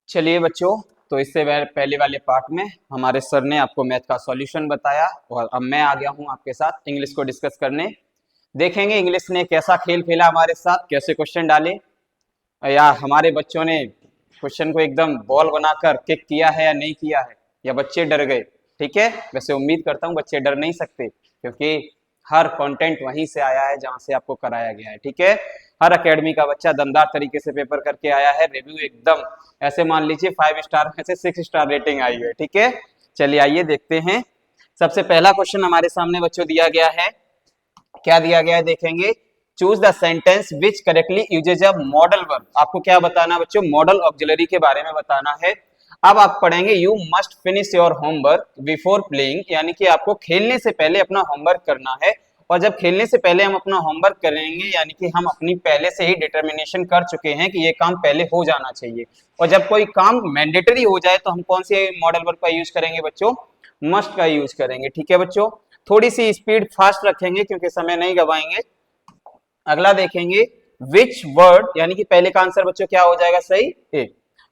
चलिए बच्चों, तो इससे पहले वाले पार्ट में हमारे सर ने आपको मैथ का सॉल्यूशन बताया और अब मैं आ गया हूं आपके साथ इंग्लिश को डिस्कस करने। देखेंगे इंग्लिश ने कैसा खेल खेला हमारे साथ, कैसे क्वेश्चन डाले या हमारे बच्चों ने क्वेश्चन को एकदम बॉल बनाकर किक किया है या नहीं किया है, या बच्चे डर गए। ठीक है, वैसे उम्मीद करता हूँ बच्चे डर नहीं सकते क्योंकि हर कंटेंट वहीं से आया है जहां से आपको कराया गया है। ठीक है, हर एकेडमी का बच्चा दमदार तरीके से पेपर करके आया है। रिव्यू एकदम ऐसे मान लीजिए 5 स्टार में से 6 स्टार रेटिंग आई है। ठीक है, चलिए आइए देखते हैं। सबसे पहला क्वेश्चन हमारे सामने बच्चों दिया गया है। क्या दिया गया है देखेंगे। Choose the sentence which correctly usage a modal verb. आपको क्या बताना बच्चों, मॉडल ऑक्सिलरी के बारे में बताना है। अब आप पढ़ेंगे you must finish your homework before playing, यानी कि आपको खेलने से पहले अपना होमवर्क करना है। और जब खेलने से पहले हम अपना होमवर्क करेंगे यानी कि हम अपनी पहले से ही डिटर्मिनेशन कर चुके हैं कि ये काम पहले हो जाना चाहिए। और जब कोई काम मैंडेटरी हो जाए तो हम कौन से मॉडल वर्ब का यूज करेंगे बच्चों, मस्ट का यूज करेंगे। ठीक है बच्चों, थोड़ी सी स्पीड फास्ट रखेंगे क्योंकि समय नहीं गवाएंगे। अगला देखेंगे विच वर्ड, यानी कि पहले का आंसर बच्चों क्या हो जाएगा सही, A.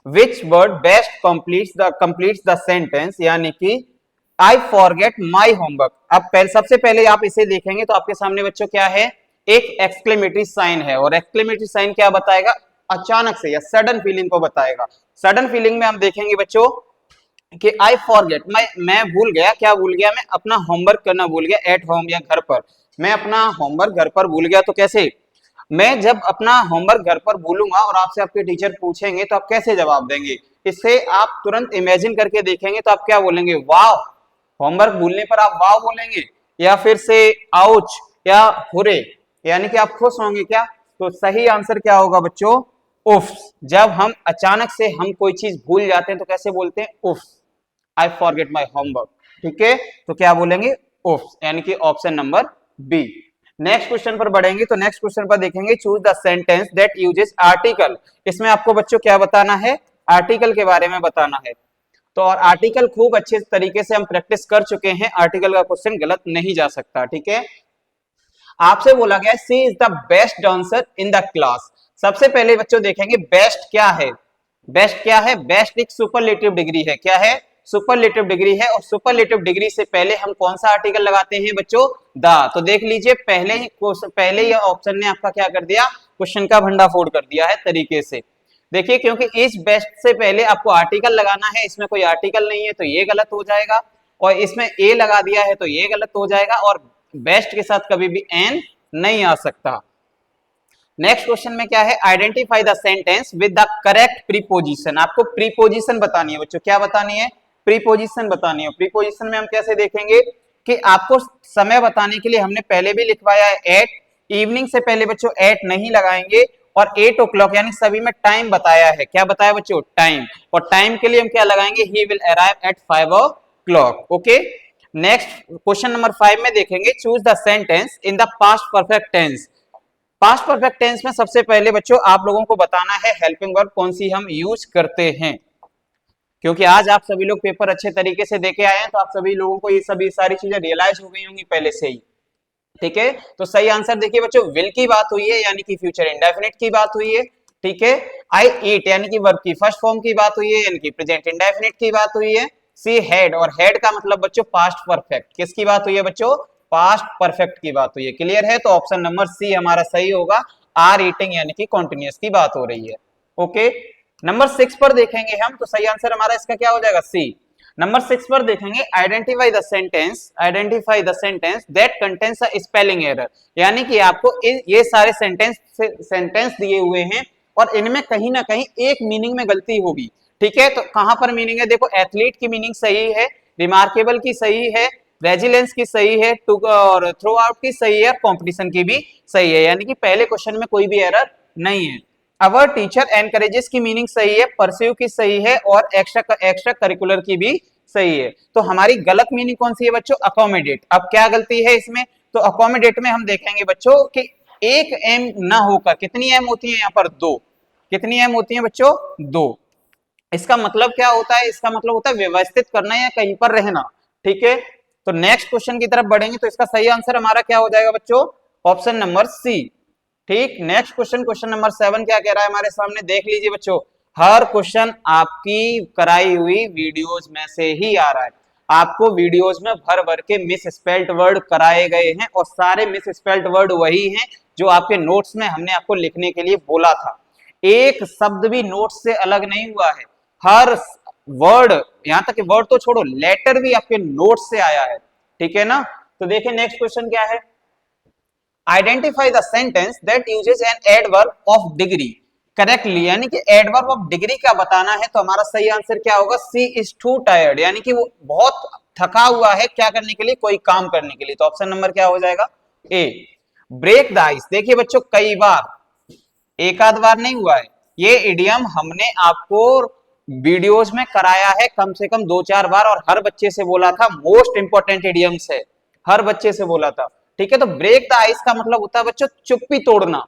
Which word best completes the sentence, यानी कि आई फॉरगेट माई होमवर्क। अब सबसे पहले आप इसे देखेंगे तो आपके सामने बच्चों क्या है, एक एक्सक्लेमेटरी साइन है। और एक्सक्लेमेटरी साइन क्या बताएगा, अचानक से या सडन फीलिंग को बताएगा। सडन फीलिंग में हम देखेंगे बच्चों कि आई फॉरगेट, मैं भूल गया। क्या भूल गया, मैं अपना होमवर्क करना भूल गया एट होम या घर पर। मैं अपना होमवर्क घर पर भूल गया तो कैसे, मैं जब अपना होमवर्क घर पर भूलूंगा और आपसे आपके टीचर पूछेंगे तो आप कैसे जवाब देंगे। इससे आप तुरंत इमेजिन करके देखेंगे तो आप क्या बोलेंगे, वाह। होमवर्क भूलने पर आप वाह बोलेंगे, या फिर से आउच या हुरे, यानी कि आप खुश होंगे क्या। तो सही आंसर क्या होगा बच्चों, उफ। जब हम अचानक से हम कोई चीज भूल जाते हैं तो कैसे बोलते हैं, उफ, आई फॉरगेट माई होमवर्क। ठीक है, तो क्या बोलेंगे, उफ, यानी कि option number B. Next question पर बढ़ेंगे तो नेक्स्ट क्वेश्चन पर देखेंगे choose the sentence that uses article. इसमें आपको बच्चों क्या बताना है, आर्टिकल के बारे में बताना है। तो और आर्टिकल खूब अच्छे तरीके से हम प्रैक्टिस कर चुके हैं, आर्टिकल का क्वेश्चन गलत नहीं जा सकता। ठीक है, आपसे बोला गया she is the best dancer in the class. सबसे पहले बच्चों देखेंगे बेस्ट क्या है। बेस्ट क्या है, बेस्ट एक सुपरलेटिव डिग्री है। क्या है, सुपरलेटिव डिग्री है। और सुपरलेटिव डिग्री से पहले हम कौन सा आर्टिकल लगाते हैं बच्चों, द। तो देख लीजिए पहले ही ऑप्शन ने आपका क्या कर दिया, क्वेश्चन का भंडाफोड़ कर दिया है तरीके से। देखिए क्योंकि इस बेस्ट से पहले आपको आर्टिकल लगाना है, इसमें कोई आर्टिकल नहीं है तो ये गलत हो जाएगा। और इसमें ए लगा दिया है तो ये गलत हो जाएगा। और बेस्ट के साथ कभी भी एन नहीं आ सकता। नेक्स्ट क्वेश्चन में क्या है, identify the sentence with the correct preposition. आपको प्रीपोजिशन बतानी है बच्चों, क्या बतानी है, प्रीपोजिशन बतानी है। प्रीपोजिशन में हम कैसे देखेंगे कि आपको समय बताने के लिए हमने पहले भी लिखवाया है एट, इवनिंग से पहले बच्चों एट नहीं लगाएंगे। और 8 o'clock यानी सभी में टाइम बताया है। क्या बताया बच्चों, टाइम। और टाइम के लिए हम क्या लगाएंगे, he will arrive at 5 o'clock। Okay, next question number 5 में देखेंगे choose the sentence in the past perfect tense. Past perfect tense में सबसे पहले बच्चों आप लोगों को बताना है हेल्पिंग वर्ब कौन सी हम यूज करते हैं। क्योंकि आज आप सभी लोग पेपर अच्छे तरीके से देके आए हैं तो आप सभी लोगों को ये सभी सारी चीजें रियलाइज हो गई होंगी पहले से ही। ठीक है, तो सही आंसर देखिए बच्चों, विल की बात हुई है यानी कि फ्यूचर इंडेफिनिट की बात हुई है। ठीक है, आई ईट यानी कि वर्ब की फर्स्ट फॉर्म की बात हुई है, यानी कि प्रेजेंट इंडेफिनिट की बात हुई है। सी हैड, और हैड का मतलब बच्चों पास्ट परफेक्ट, किसकी बात हुई है बच्चों, पास्ट परफेक्ट की बात हुई है। क्लियर है, तो ऑप्शन नंबर सी हमारा सही होगा, आर ईटिंग यानी कि कॉन्टिन्यूअस की बात हो रही है। ओके, नंबर 6 पर देखेंगे हम तो सही आंसर हमारा इसका क्या हो जाएगा, सी। नंबर 6 पर देखेंगे identify the sentence that contains a spelling error. यानी कि आपको ये सारे सेंटेंस दिए हुए हैं और इनमें कहीं ना कहीं एक मीनिंग में गलती होगी। ठीक है, तो कहां पर मीनिंग है, देखो एथलीट की मीनिंग सही है, रिमार्केबल की सही है, रेजिलेंस की सही है, और थ्रू आउट की सही है, कंपटीशन की भी सही है। यानी कि पहले क्वेश्चन में कोई भी एरर नहीं है। अवर टीचर एनकरेजेस की मीनिंग सही है, परस्यू की सही है, और एक्स्ट्रा करिकुलर की भी सही है। तो हमारी गलत मीनिंग कौन सी है बच्चों, अकोमोडेट। अब क्या गलती है इसमें, तो अकोमोडेट में हम देखेंगे बच्चों कि एक एम ना होकर कितनी एम होती है यहाँ पर, दो। कितनी एम होती है बच्चों, दो। इसका मतलब क्या होता है, इसका मतलब होता है व्यवस्थित करना या कहीं पर रहना। ठीक है, तो नेक्स्ट क्वेश्चन की तरफ बढ़ेंगे तो इसका सही आंसर हमारा क्या हो जाएगा बच्चों, ऑप्शन नंबर सी। ठीक, नेक्स्ट क्वेश्चन, क्वेश्चन नंबर 7 क्या कह रहा है हमारे सामने, देख लीजिए बच्चों। हर क्वेश्चन आपकी कराई हुई वीडियोज में से ही आ रहा है। आपको वीडियोज में भर भर के मिस स्पेल्ड वर्ड कराए गए हैं और सारे मिस स्पेल्ड वर्ड वही हैं जो आपके नोट्स में हमने आपको लिखने के लिए बोला था। एक शब्द भी नोट्स से अलग नहीं हुआ है। हर वर्ड, यहां तक कि वर्ड तो छोड़ो, लेटर भी आपके नोट्स से आया है। ठीक है ना। तो देखिए नेक्स्ट क्वेश्चन क्या है। Identify the sentence that uses an adverb of degree correctly, यानी कि एडवर्ब ऑफ डिग्री का बताना है। तो हमारा सही आंसर क्या होगा, सी इज टू टायर्ड, यानी कि वो बहुत थका हुआ है क्या करने के लिए, कोई काम करने के लिए। तो ऑप्शन नंबर क्या हो जाएगा, ए। ब्रेक द आइस, देखिए बच्चों कई बार, एक आध बार नहीं हुआ है, ये इडियम हमने आपको वीडियोज में कराया है कम से कम 2-4 बार और हर बच्चे से बोला था, मोस्ट इंपॉर्टेंट इडियम्स है, हर बच्चे से बोला था। ठीक है। तो ब्रेक द आइस का मतलब होता है बच्चों चुप्पी तोड़ना।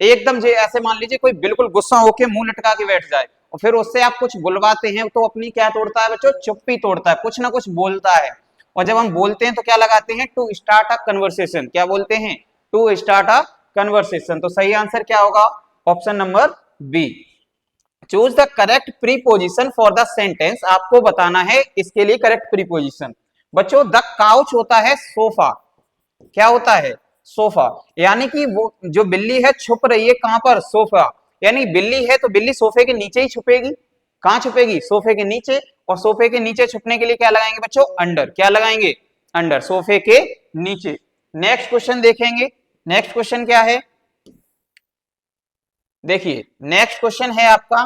एकदम जे ऐसे मान लीजिए कोई बिल्कुल गुस्सा होके मुंह लटका के बैठ जाए और फिर उससे आप कुछ बुलवाते हैं तो अपनी क्या तोड़ता है बच्चों, चुप्पी तोड़ता है, कुछ ना कुछ बोलता है। और जब हम बोलते हैं तो क्या लगाते हैं, टू स्टार्ट अ कन्वर्सेशन, क्या बोलते हैं, टू स्टार्ट अ कन्वर्सेशन। तो सही आंसर क्या होगा, option number B. Choose the correct preposition for the sentence, आपको बताना है इसके लिए करेक्ट प्रीपोजिशन। बच्चों द काउच होता है सोफा, क्या होता है, सोफा, यानी कि वो जो बिल्ली है छुप रही है कहां पर, सोफा, यानी बिल्ली है तो बिल्ली सोफे के नीचे ही छुपेगी। कहां छुपेगी, सोफे के नीचे। और सोफे के नीचे छुपने के लिए क्या लगाएंगे बच्चों, अंडर, क्या लगाएंगे, अंडर, सोफे के नीचे। नेक्स्ट क्वेश्चन देखेंगे। नेक्स्ट क्वेश्चन क्या है, देखिए नेक्स्ट क्वेश्चन है आपका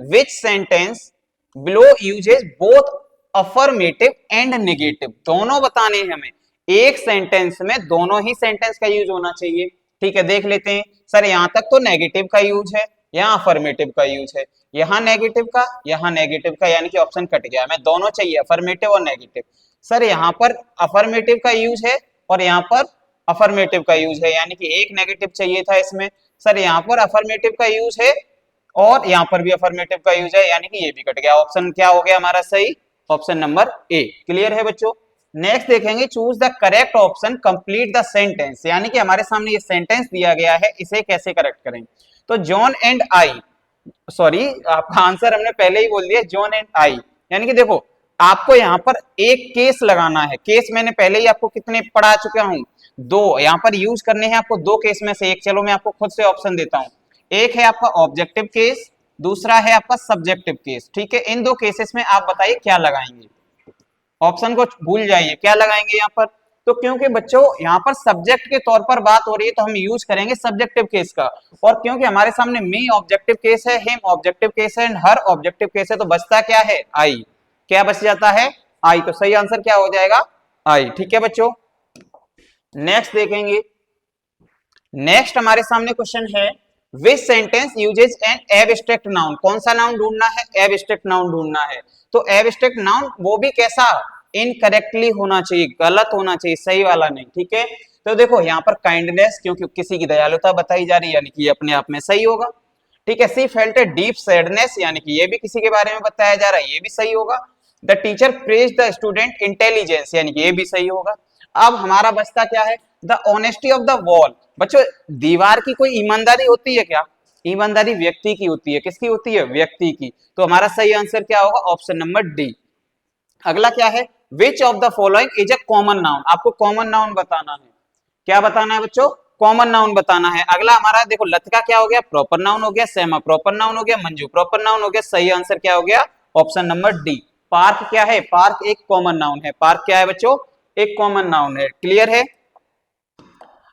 विच sentence below uses both affirmative and negative, दोनों बताने हैं हमें, एक सेंटेंस में दोनों ही सेंटेंस का यूज होना चाहिए। ठीक है, देख लेते हैं। सर यहां तक तो नेगेटिव का यूज है, यहाँ अफर्मेटिव का यूज है, यहाँ नेगेटिव का, यहाँ नेगेटिव का, यानी कि ऑप्शन कट गया, हमें दोनों चाहिए, अफर्मेटिव और नेगेटिव। सर यहाँ पर अफर्मेटिव का यूज है और यहाँ पर अफर्मेटिव का यूज है, यानी कि एक नेगेटिव चाहिए था इसमें। सर यहाँ पर अफर्मेटिव का यूज है और यहाँ पर भी अफर्मेटिव का यूज है, यानी कि ये भी कट गया। ऑप्शन क्या हो गया हमारा सही, ऑप्शन नंबर ए। क्लियर है बच्चों। नेक्स्ट देखेंगे, choose the correct option, complete the sentence, यानी कि हमारे सामने ये सेंटेंस दिया गया है, इसे कैसे करेक्ट करें। तो जॉन एंड आई, सॉरी आपका आंसर हमने पहले ही बोल दिया, जॉन एंड आई, यानी कि देखो आपको यहाँ पर एक केस लगाना है। केस मैंने पहले ही आपको कितने पढ़ा चुका हूं, दो, यहाँ पर यूज करने हैं आपको दो केस में से एक। चलो मैं आपको खुद से ऑप्शन देता हूं। एक है आपका ऑब्जेक्टिव केस, दूसरा है आपका सब्जेक्टिव केस। ठीक है, इन दो केसेस में आप बताइए क्या लगाएंगे, ऑप्शन को भूल जाइए, क्या लगाएंगे यहाँ पर। तो क्योंकि बच्चों यहाँ पर सब्जेक्ट के तौर पर बात हो रही है तो हम यूज करेंगे सब्जेक्टिव केस का, और क्योंकि हमारे सामने मी ऑब्जेक्टिव केस है, हिम ऑब्जेक्टिव केस है, एंड हर ऑब्जेक्टिव केस है, तो बचता क्या है, आई। क्या बच जाता है, आई। तो सही आंसर क्या हो जाएगा, आई। ठीक है बच्चों। नेक्स्ट देखेंगे। नेक्स्ट हमारे सामने क्वेश्चन है, which sentence uses an abstract noun, कौन सा नाउन ढूंढना है, एब्स्ट्रैक्ट नाउन ढूंढना है। तो एब्स्ट्रैक्ट नाउन वो भी कैसा, इनकरेक्टली होना चाहिए, गलत होना चाहिए, सही वाला नहीं। ठीक है, तो देखो यहाँ पर काइंडनेस, क्योंकि किसी की दयालुता बताई जा रही है, यानी कि ये अपने आप में सही होगा। ठीक है, सी फेल्ट ए डीप सैडनेस, यानी कि ये भी किसी के बारे में बताया जा रहा है, ये भी सही होगा। The teacher praise the student intelligence, यानी कि ये भी सही होगा। अब हमारा बचता क्या है, the honesty of the wall. बच्चों दीवार की कोई ईमानदारी होती है क्या, ईमानदारी व्यक्ति की होती है, किसकी होती है, व्यक्ति की। तो हमारा सही आंसर क्या होगा, ऑप्शन नंबर डी। अगला क्या है, which of the following is a common noun, आपको कॉमन नाउन बताना है। क्या बताना है बच्चों, कॉमन नाउन बताना है। अगला हमारा देखो, लतिका क्या हो गया, प्रॉपर नाउन हो गया, श्यामा प्रॉपर नाउन हो गया, मंजू प्रॉपर नाउन हो गया। सही आंसर क्या हो गया, ऑप्शन नंबर डी। पार्क क्या है, पार्क एक कॉमन नाउन है, पार्क क्या है बच्चों, एक कॉमन नाउन है। क्लियर है।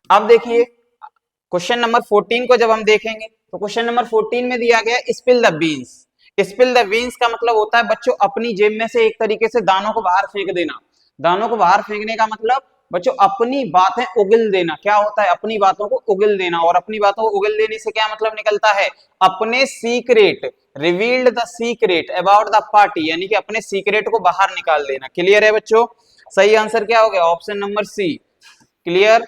अब देखिए क्वेश्चन नंबर 14 को जब हम देखेंगे तो क्वेश्चन नंबर 14 में दिया गया spill the beans. Spill the beans का मतलब होता है बच्चों अपनी जेब में से एक तरीके से दानों को बाहर फेंक देना। दानों को बाहर फेंकने का मतलब बच्चों अपनी बातें उगल देना। क्या होता है, अपनी बातों को उगल देना, और अपनी बातों को उगल देने से क्या मतलब निकलता है, अपने secret, revealed the secret about the party, यानी कि अपने सीक्रेट को बाहर निकाल देना। क्लियर है बच्चों। सही आंसर क्या हो गया, option number C. Clear.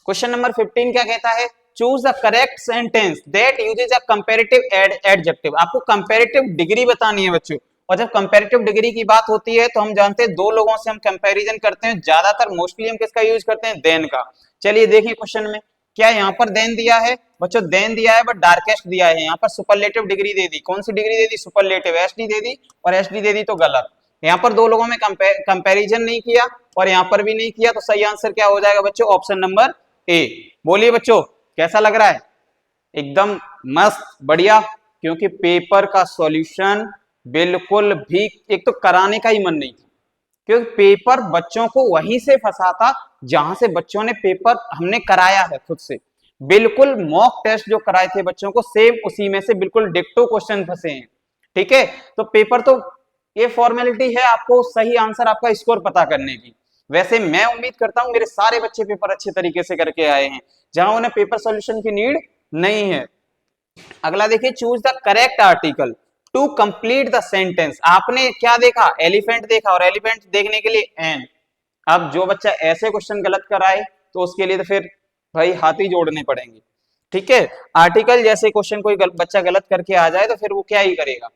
Question number 15 क्या कहता है, choose the correct sentence that uses a comparative adjective. आपको कंपैरेटिव डिग्री बतानी है बच्चों, और जब कंपैरेटिव डिग्री की बात होती है तो हम जानते हैं दो लोगों से हम कंपैरिजन करते हैं, ज्यादातर मोस्टली हम किसका यूज करते हैं, देन का। चलिए देखिए क्वेश्चन में, क्या यहाँ पर देन दिया है बच्चों? देन दिया है बट डार्केस्ट दिया है। यहाँ पर सुपरलेटिव डिग्री दे दी। कौन सी डिग्री दे दी? सुपरलेटिव। एसडी दे दी और एसडी दे दी तो गलत। यहाँ पर दो लोगों में कंपैरिजन नहीं किया और यहाँ पर भी नहीं किया, तो सही आंसर क्या हो जाएगा बच्चों? ऑप्शन नंबर ए। बोलिए बच्चों कैसा लग रहा है? एकदम मस्त, बढ़िया। क्योंकि पेपर का सॉल्यूशन बिल्कुल भी एक तो कराने का ही मन नहीं था, क्योंकि पेपर बच्चों को वहीं से फंसा था जहां से बच्चों ने पेपर हमने कराया है खुद से। बिल्कुल मॉक टेस्ट जो कराए थे बच्चों को, सेम उसी में से बिल्कुल डिक्टो क्वेश्चन फंसे हैं। ठीक है, तो पेपर तो ये फॉर्मेलिटी है आपको सही आंसर आपका स्कोर पता करने की। वैसे मैं उम्मीद करता हूं मेरे सारे बच्चे पेपर अच्छे तरीके से करके आए हैं, जहां उन्हें पेपर सॉल्यूशन की नीड नहीं है। अगला देखिए, choose the correct article to complete the sentence. आपने क्या देखा? एलिफेंट देखा, और एलिफेंट देखने के लिए एन। अब जो बच्चा ऐसे क्वेश्चन गलत कराए तो उसके लिए तो फिर भाई हाथी जोड़ने पड़ेंगे। ठीक है, आर्टिकल जैसे क्वेश्चन कोई बच्चा गलत करके आ जाए तो फिर वो क्या ही करेगा,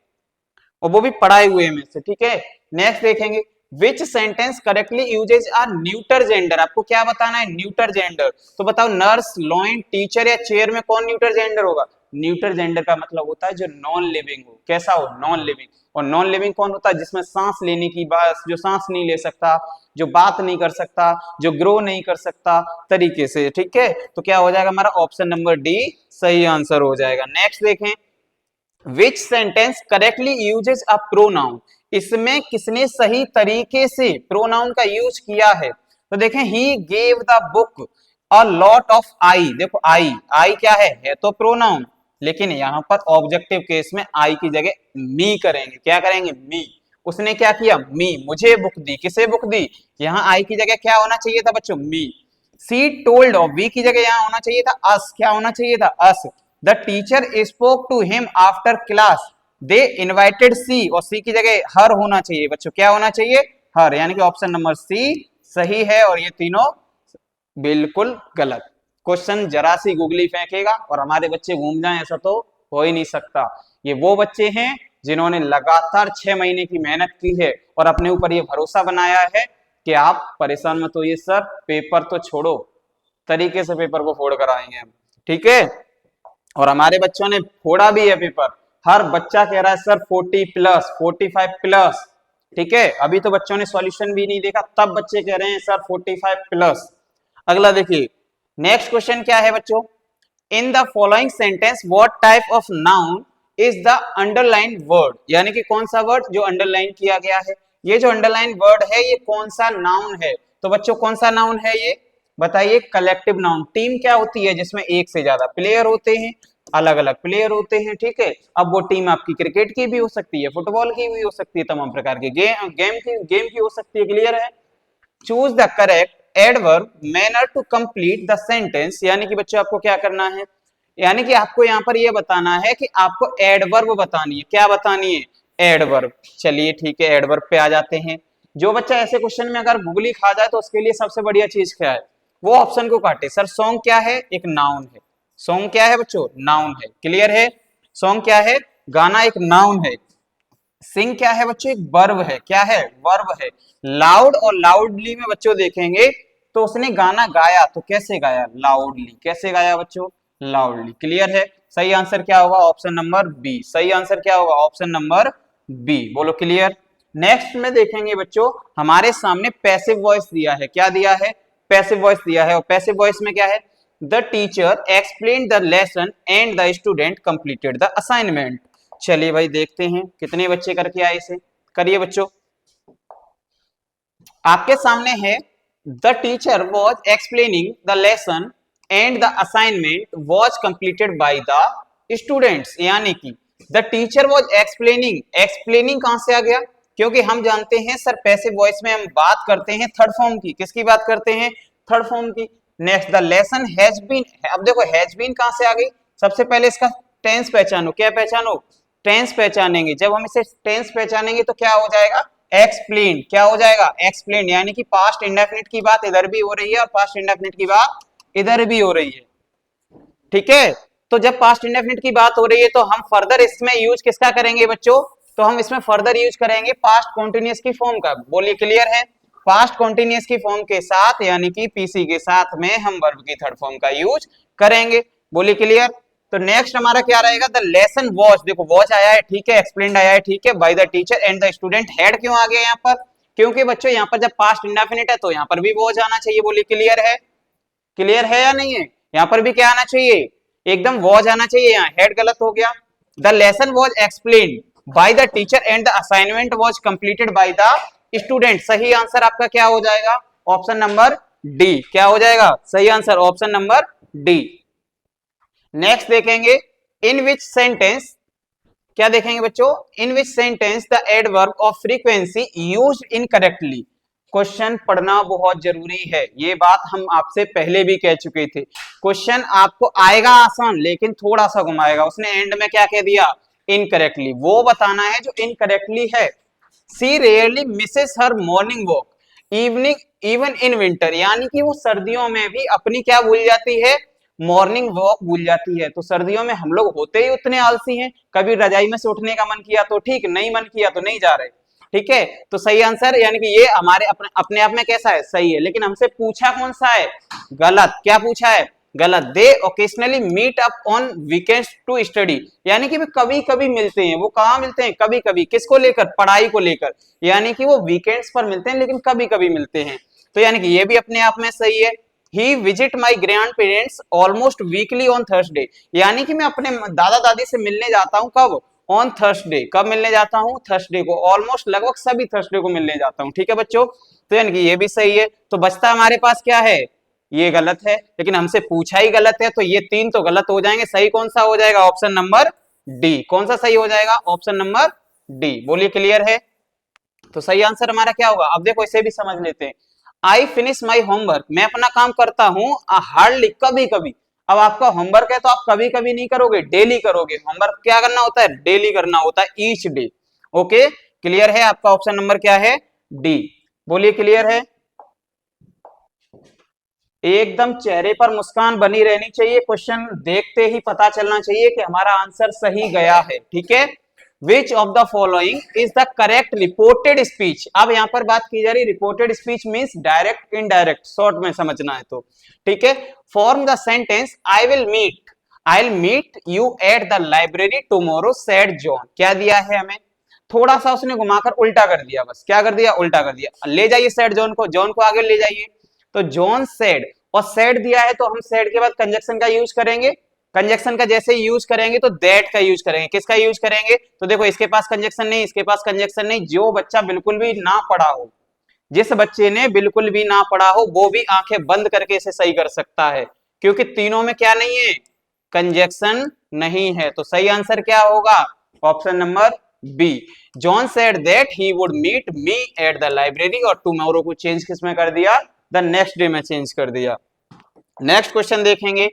और वो भी पढ़ाए हुए में से। ठीक है, नेक्स्ट देखेंगे, विच सेंटेंस करेक्टली यूजेज अ न्यूटर जेंडर। आपको क्या बताना है? Neuter gender. तो बताओ नर्स, लॉइन, टीचर या चेयर में कौन न्यूटर जेंडर होगा? न्यूटर जेंडर का मतलब होता है जो नॉन लिविंग हो। कैसा हो? Non living. और नॉन लिविंग कौन होता है? जिसमें सांस लेने की बात, जो सांस नहीं ले सकता, जो बात नहीं कर सकता, जो ग्रो नहीं कर सकता तरीके से। ठीक है, तो क्या हो जाएगा हमारा? ऑप्शन नंबर डी सही आंसर हो जाएगा। नेक्स्ट देखें, विच sentence correctly uses a pronoun. इसमें किसने सही तरीके से प्रोनाउन का यूज किया है? तो देखें, he gave the book a lot of आई। देखो आई, आई क्या है तो प्रोनाउन, लेकिन यहां पर ऑब्जेक्टिव केस में आई की जगह मी करेंगे। क्या करेंगे? मी। उसने क्या किया? मी, मुझे बुक दी। किसे बुक दी? यहां आई की जगह क्या होना चाहिए था बच्चों? मी। सी टोल्ड ऑफ, वी की जगह यहां होना चाहिए था अस। क्या होना चाहिए था? Us. The teacher spoke to him after class, they invited she, और सी की जगह हर होना चाहिए बच्चों। क्या होना चाहिए? हर। यानी कि ऑप्शन नंबर सी सही है, और ये तीनों बिल्कुल गलत। क्वेश्चन जरा सी गुगली फेंकेगा और हमारे बच्चे घूम जाएं, ऐसा तो हो ही नहीं सकता। ये वो बच्चे हैं जिन्होंने लगातार 6 महीने की मेहनत की है और अपने ऊपर ये भरोसा बनाया है कि आप परेशान मत होइए सर, पेपर तो छोड़ो, तरीके से पेपर को फोड़ कर आएंगे हम। ठीक है, और हमारे बच्चों ने फोड़ा भी है पेपर। हर बच्चा कह रहा है सर 40 प्लस, 45 प्लस। ठीक है, अभी तो बच्चों ने सॉल्यूशन भी नहीं देखा, तब बच्चे कह रहे हैं सर 45 प्लस। अगला देखिए, नेक्स्ट क्वेश्चन क्या है बच्चों? In the following sentence what type of noun is the underline word. यानी कि कौन सा वर्ड जो अंडरलाइन किया गया है? ये जो अंडरलाइन वर्ड है ये कौन सा नाउन है? तो बच्चों कौन सा नाउन है ये बताइए? Collective noun. टीम क्या होती है? जिसमें एक से ज्यादा प्लेयर होते हैं, अलग अलग प्लेयर होते हैं। ठीक है, अब वो टीम आपकी क्रिकेट की भी हो सकती है, फुटबॉल की भी हो सकती है, तमाम प्रकार के गेम की हो सकती है। क्लियर है? Choose the correct adverb manner to complete the sentence. यानी कि बच्चों आपको क्या करना है? यानी कि आपको यहाँ पर यह बताना है कि आपको एडवर्ब बतानी है। क्या बतानी है? एडवर्ब। चलिए ठीक है, एडवर्ब पे आ जाते हैं। जो बच्चा ऐसे क्वेश्चन में अगर गूगली खा जाए तो उसके लिए सबसे बढ़िया चीज क्या है? वो ऑप्शन को काटे। सर सॉन्ग क्या है? एक नाउन है। सॉन्ग क्या है बच्चों? नाउन है। क्लियर है? सॉन्ग क्या है? गाना एक नाउन है। सिंग क्या है बच्चों? एक वर्ब है। क्या है? वर्ब है। लाउड और लाउडली में बच्चों देखेंगे तो उसने गाना गाया, तो कैसे गाया? लाउडली। कैसे गाया बच्चों? लाउडली। क्लियर है? सही आंसर क्या होगा? Option number B. सही आंसर क्या होगा? Option number B. बोलो क्लियर। नेक्स्ट में देखेंगे बच्चों, हमारे सामने पैसिव वॉइस दिया है। क्या दिया है? पैसिव वॉइस दिया है। और पैसिव वॉइस में क्या है? The teacher explain the lesson and the student completed the assignment. चलिए भाई देखते हैं कितने बच्चे करके आए इसे। करिए बच्चों, आपके सामने है the teacher was explaining the lesson and the assignment was completed by the students. यानी कि the teacher was explaining, explaining कहां से आ गया? क्योंकि हम जानते हैं सर पैसिव वॉइस में हम बात करते हैं थर्ड फॉर्म की। किसकी बात करते हैं? थर्ड फॉर्म की। Next, the lesson has been. अब देखो हैज बीन कहां से आ गई? सबसे पहले इसका टेंस पहचानो। क्या पहचानो? टेंस पहचानेंगे। जब हम इसे टेंस पहचानेंगे तो क्या हो जाएगा? एक्सप्लेन। क्या हो जाएगा? एक्सप्लेन। यानी कि पास्ट इंडेफिनिट की बात इधर भी हो रही है और पास्ट इंडेफिनिट की बात इधर भी हो रही है। ठीक है, तो जब पास्ट इंडेफिनिट की बात हो रही है तो हम फर्दर इसमें यूज किसका करेंगे बच्चों? तो हम इसमें फर्दर यूज करेंगे पास्ट कॉन्टिन्यूअस की फॉर्म का। बोलिए क्लियर है? पास्ट कॉन्टिन्यूअस की फॉर्म के साथ यानी कि पीसी के साथ में हम वर्ब की थर्ड फॉर्म का यूज करेंगे। बोलिए क्लियर। तो नेक्स्ट हमारा क्या रहेगा, द लेसन वॉच। देखो वॉच आया है, ठीक है, एक्सप्लेन्ड आया है, ठीक है, by the teacher and the student. Head क्यों आ गया यहाँ पर, क्योंकि बच्चों यहाँ पर जब पास्ट इंडेफिनिट है तो यहाँ पर भी वॉच आना चाहिए। बोलिए क्लियर है, क्लियर है या नहीं है। यहाँ पर भी क्या आना चाहिए, एकदम वॉच आना चाहिए, यहाँ हेड गलत हो गया। The lesson was explained by the teacher and the assignment was completed by the student. सही आंसर आपका क्या हो जाएगा, ऑप्शन नंबर डी। क्या हो जाएगा सही answer, option number D. Next देखेंगे, इन विच सेंटेंस, क्या देखेंगे बच्चों, in which sentence the adverb of frequency used incorrectly. Question पढ़ना बहुत जरूरी है, ये बात हम आपसे पहले भी कह चुके थे। क्वेश्चन आपको आएगा आसान लेकिन थोड़ा सा घुमाएगा। उसने एंड में क्या कह दिया, इनकरेक्टली, वो बताना है जो इनकरेक्टली है। She rarely misses her morning walk evening even in winter, यानी कि वो सर्दियों में भी अपनी क्या भूल जाती है, मॉर्निंग वॉक भूल जाती है। तो सर्दियों में हम लोग होते ही उतने आलसी हैं, कभी रजाई में से उठने का मन किया तो ठीक, नहीं मन किया तो नहीं जा रहे, ठीक है। तो सही आंसर यानी कि ये हमारे अपने आप में कैसा है, सही है, लेकिन हमसे पूछा कौन सा है, गलत। क्या पूछा है, गलत। They occasionally meet up on weekends to study, यानी कि वे कभी कभी मिलते हैं। वो कहाँ मिलते हैं, कभी कभी, किसको लेकर, पढ़ाई को लेकर, यानी कि वो वीकेंड्स पर मिलते हैं लेकिन कभी कभी मिलते हैं। तो यानी कि ये भी अपने आप में सही है। He visit my grandparents almost weekly on Thursday, यानी कि मैं अपने दादा दादी से मिलने जाता हूँ, कब, ऑन थर्सडे। कब मिलने जाता हूँ, थर्सडे को। ऑलमोस्ट लगभग सभी थर्सडे को मिलने जाता हूँ, ठीक है बच्चों। तो यानी कि ये भी सही है। तो बचता हमारे पास क्या है, ये गलत है, लेकिन हमसे पूछा ही गलत है, तो ये तीन तो गलत हो जाएंगे। सही कौन सा हो जाएगा, ऑप्शन नंबर डी। कौन सा सही हो जाएगा, ऑप्शन नंबर डी। बोलिए क्लियर है। तो सही आंसर हमारा क्या होगा, अब देखो इसे भी समझ लेते हैं। आई फिनिश माई होमवर्क, मैं अपना काम करता हूँ हार्डली, कभी कभी। अब आपका होमवर्क है तो आप कभी कभी नहीं करोगे, डेली करोगे। होमवर्क क्या करना होता है, डेली करना होता है, ईच डे। ओके, क्लियर है। आपका ऑप्शन नंबर क्या है, डी। बोलिए क्लियर है। एकदम चेहरे पर मुस्कान बनी रहनी चाहिए, क्वेश्चन देखते ही पता चलना चाहिए कि हमारा आंसर सही गया है, ठीक है। Which of the following is the correct reported speech. अब यहां पर बात की जा रही, reported speech means direct indirect, short में समझना है तो, ठीक है। Form the sentence I will meet you at the library tomorrow said John. क्या दिया है हमें, थोड़ा सा उसने घुमाकर उल्टा कर दिया, बस क्या कर दिया, उल्टा कर दिया। ले जाइए सेड जॉन को, जॉन को आगे ले जाइए। तो जॉन सेड, और सेड दिया है तो हम सेड के बाद कंजक्शन का यूज करेंगे। कंजक्शन का जैसे यूज करेंगे तो दैट का यूज करेंगे। किसका यूज करेंगे, तो देखो इसके पास कंजक्शन नहीं, इसके पास कंजक्शन नहीं। जो बच्चा बिल्कुल भी ना पढ़ा हो, जिस बच्चे ने बिल्कुल भी ना पढ़ा हो, वो भी आंखें बंद करके इसे सही कर सकता है, क्योंकि तीनों में क्या नहीं है, कंजक्शन नहीं है। तो सही आंसर क्या होगा, option number B. John said that he would meet me at the library, और टुमारो को चेंज किसमें कर दिया, द नेक्स्ट डे में चेंज कर दिया। नेक्स्ट क्वेश्चन देखेंगे,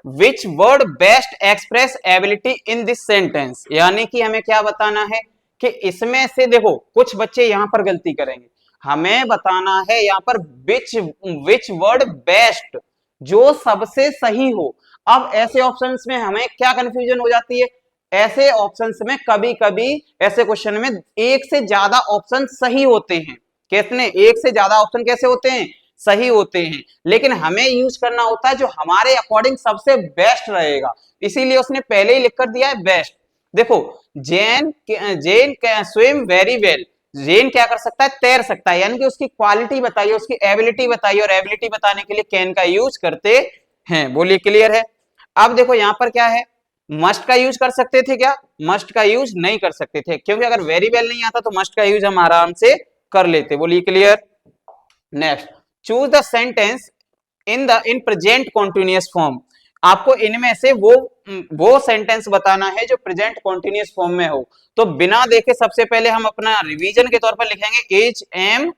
which word best express ability in this sentence, यानी कि हमें क्या बताना है कि इसमें से, देखो कुछ बच्चे यहां पर गलती करेंगे, हमें बताना है यहां पर विच वर्ड बेस्ट, जो सबसे सही हो। अब ऐसे ऑप्शंस में हमें क्या कंफ्यूजन हो जाती है, ऐसे ऑप्शंस में कभी कभी ऐसे क्वेश्चन में एक से ज्यादा ऑप्शन सही होते हैं। कितने, एक से ज्यादा ऑप्शन कैसे होते हैं, सही होते हैं, लेकिन हमें यूज करना होता है जो हमारे अकॉर्डिंग सबसे बेस्ट रहेगा। इसीलिए उसने पहले ही लिख कर दिया है बेस्ट। देखो जेन कैन स्विम वेरी वेल, जेन क्या कर सकता है, तैर सकता है, यानी कि उसकी क्वालिटी बताइए, उसकी एबिलिटी बताइए, और एबिलिटी बताने के लिए कैन का यूज करते हैं। बोलिए क्लियर है। अब देखो यहां पर क्या है, मस्ट का यूज कर सकते थे क्या, मस्ट का यूज नहीं कर सकते थे, क्योंकि अगर वेरी वेल नहीं आता तो मस्ट का यूज हम आराम से कर लेते। बोलिए clear. Next, choose the sentence in present continuous form. आपको इनमें से वो सेंटेंस बताना है जो प्रेजेंट कॉन्टिन्यूअस फॉर्म में हो। तो बिना देखे सबसे पहले हम अपना रिवीजन के तौर पर लिखेंगे एच एम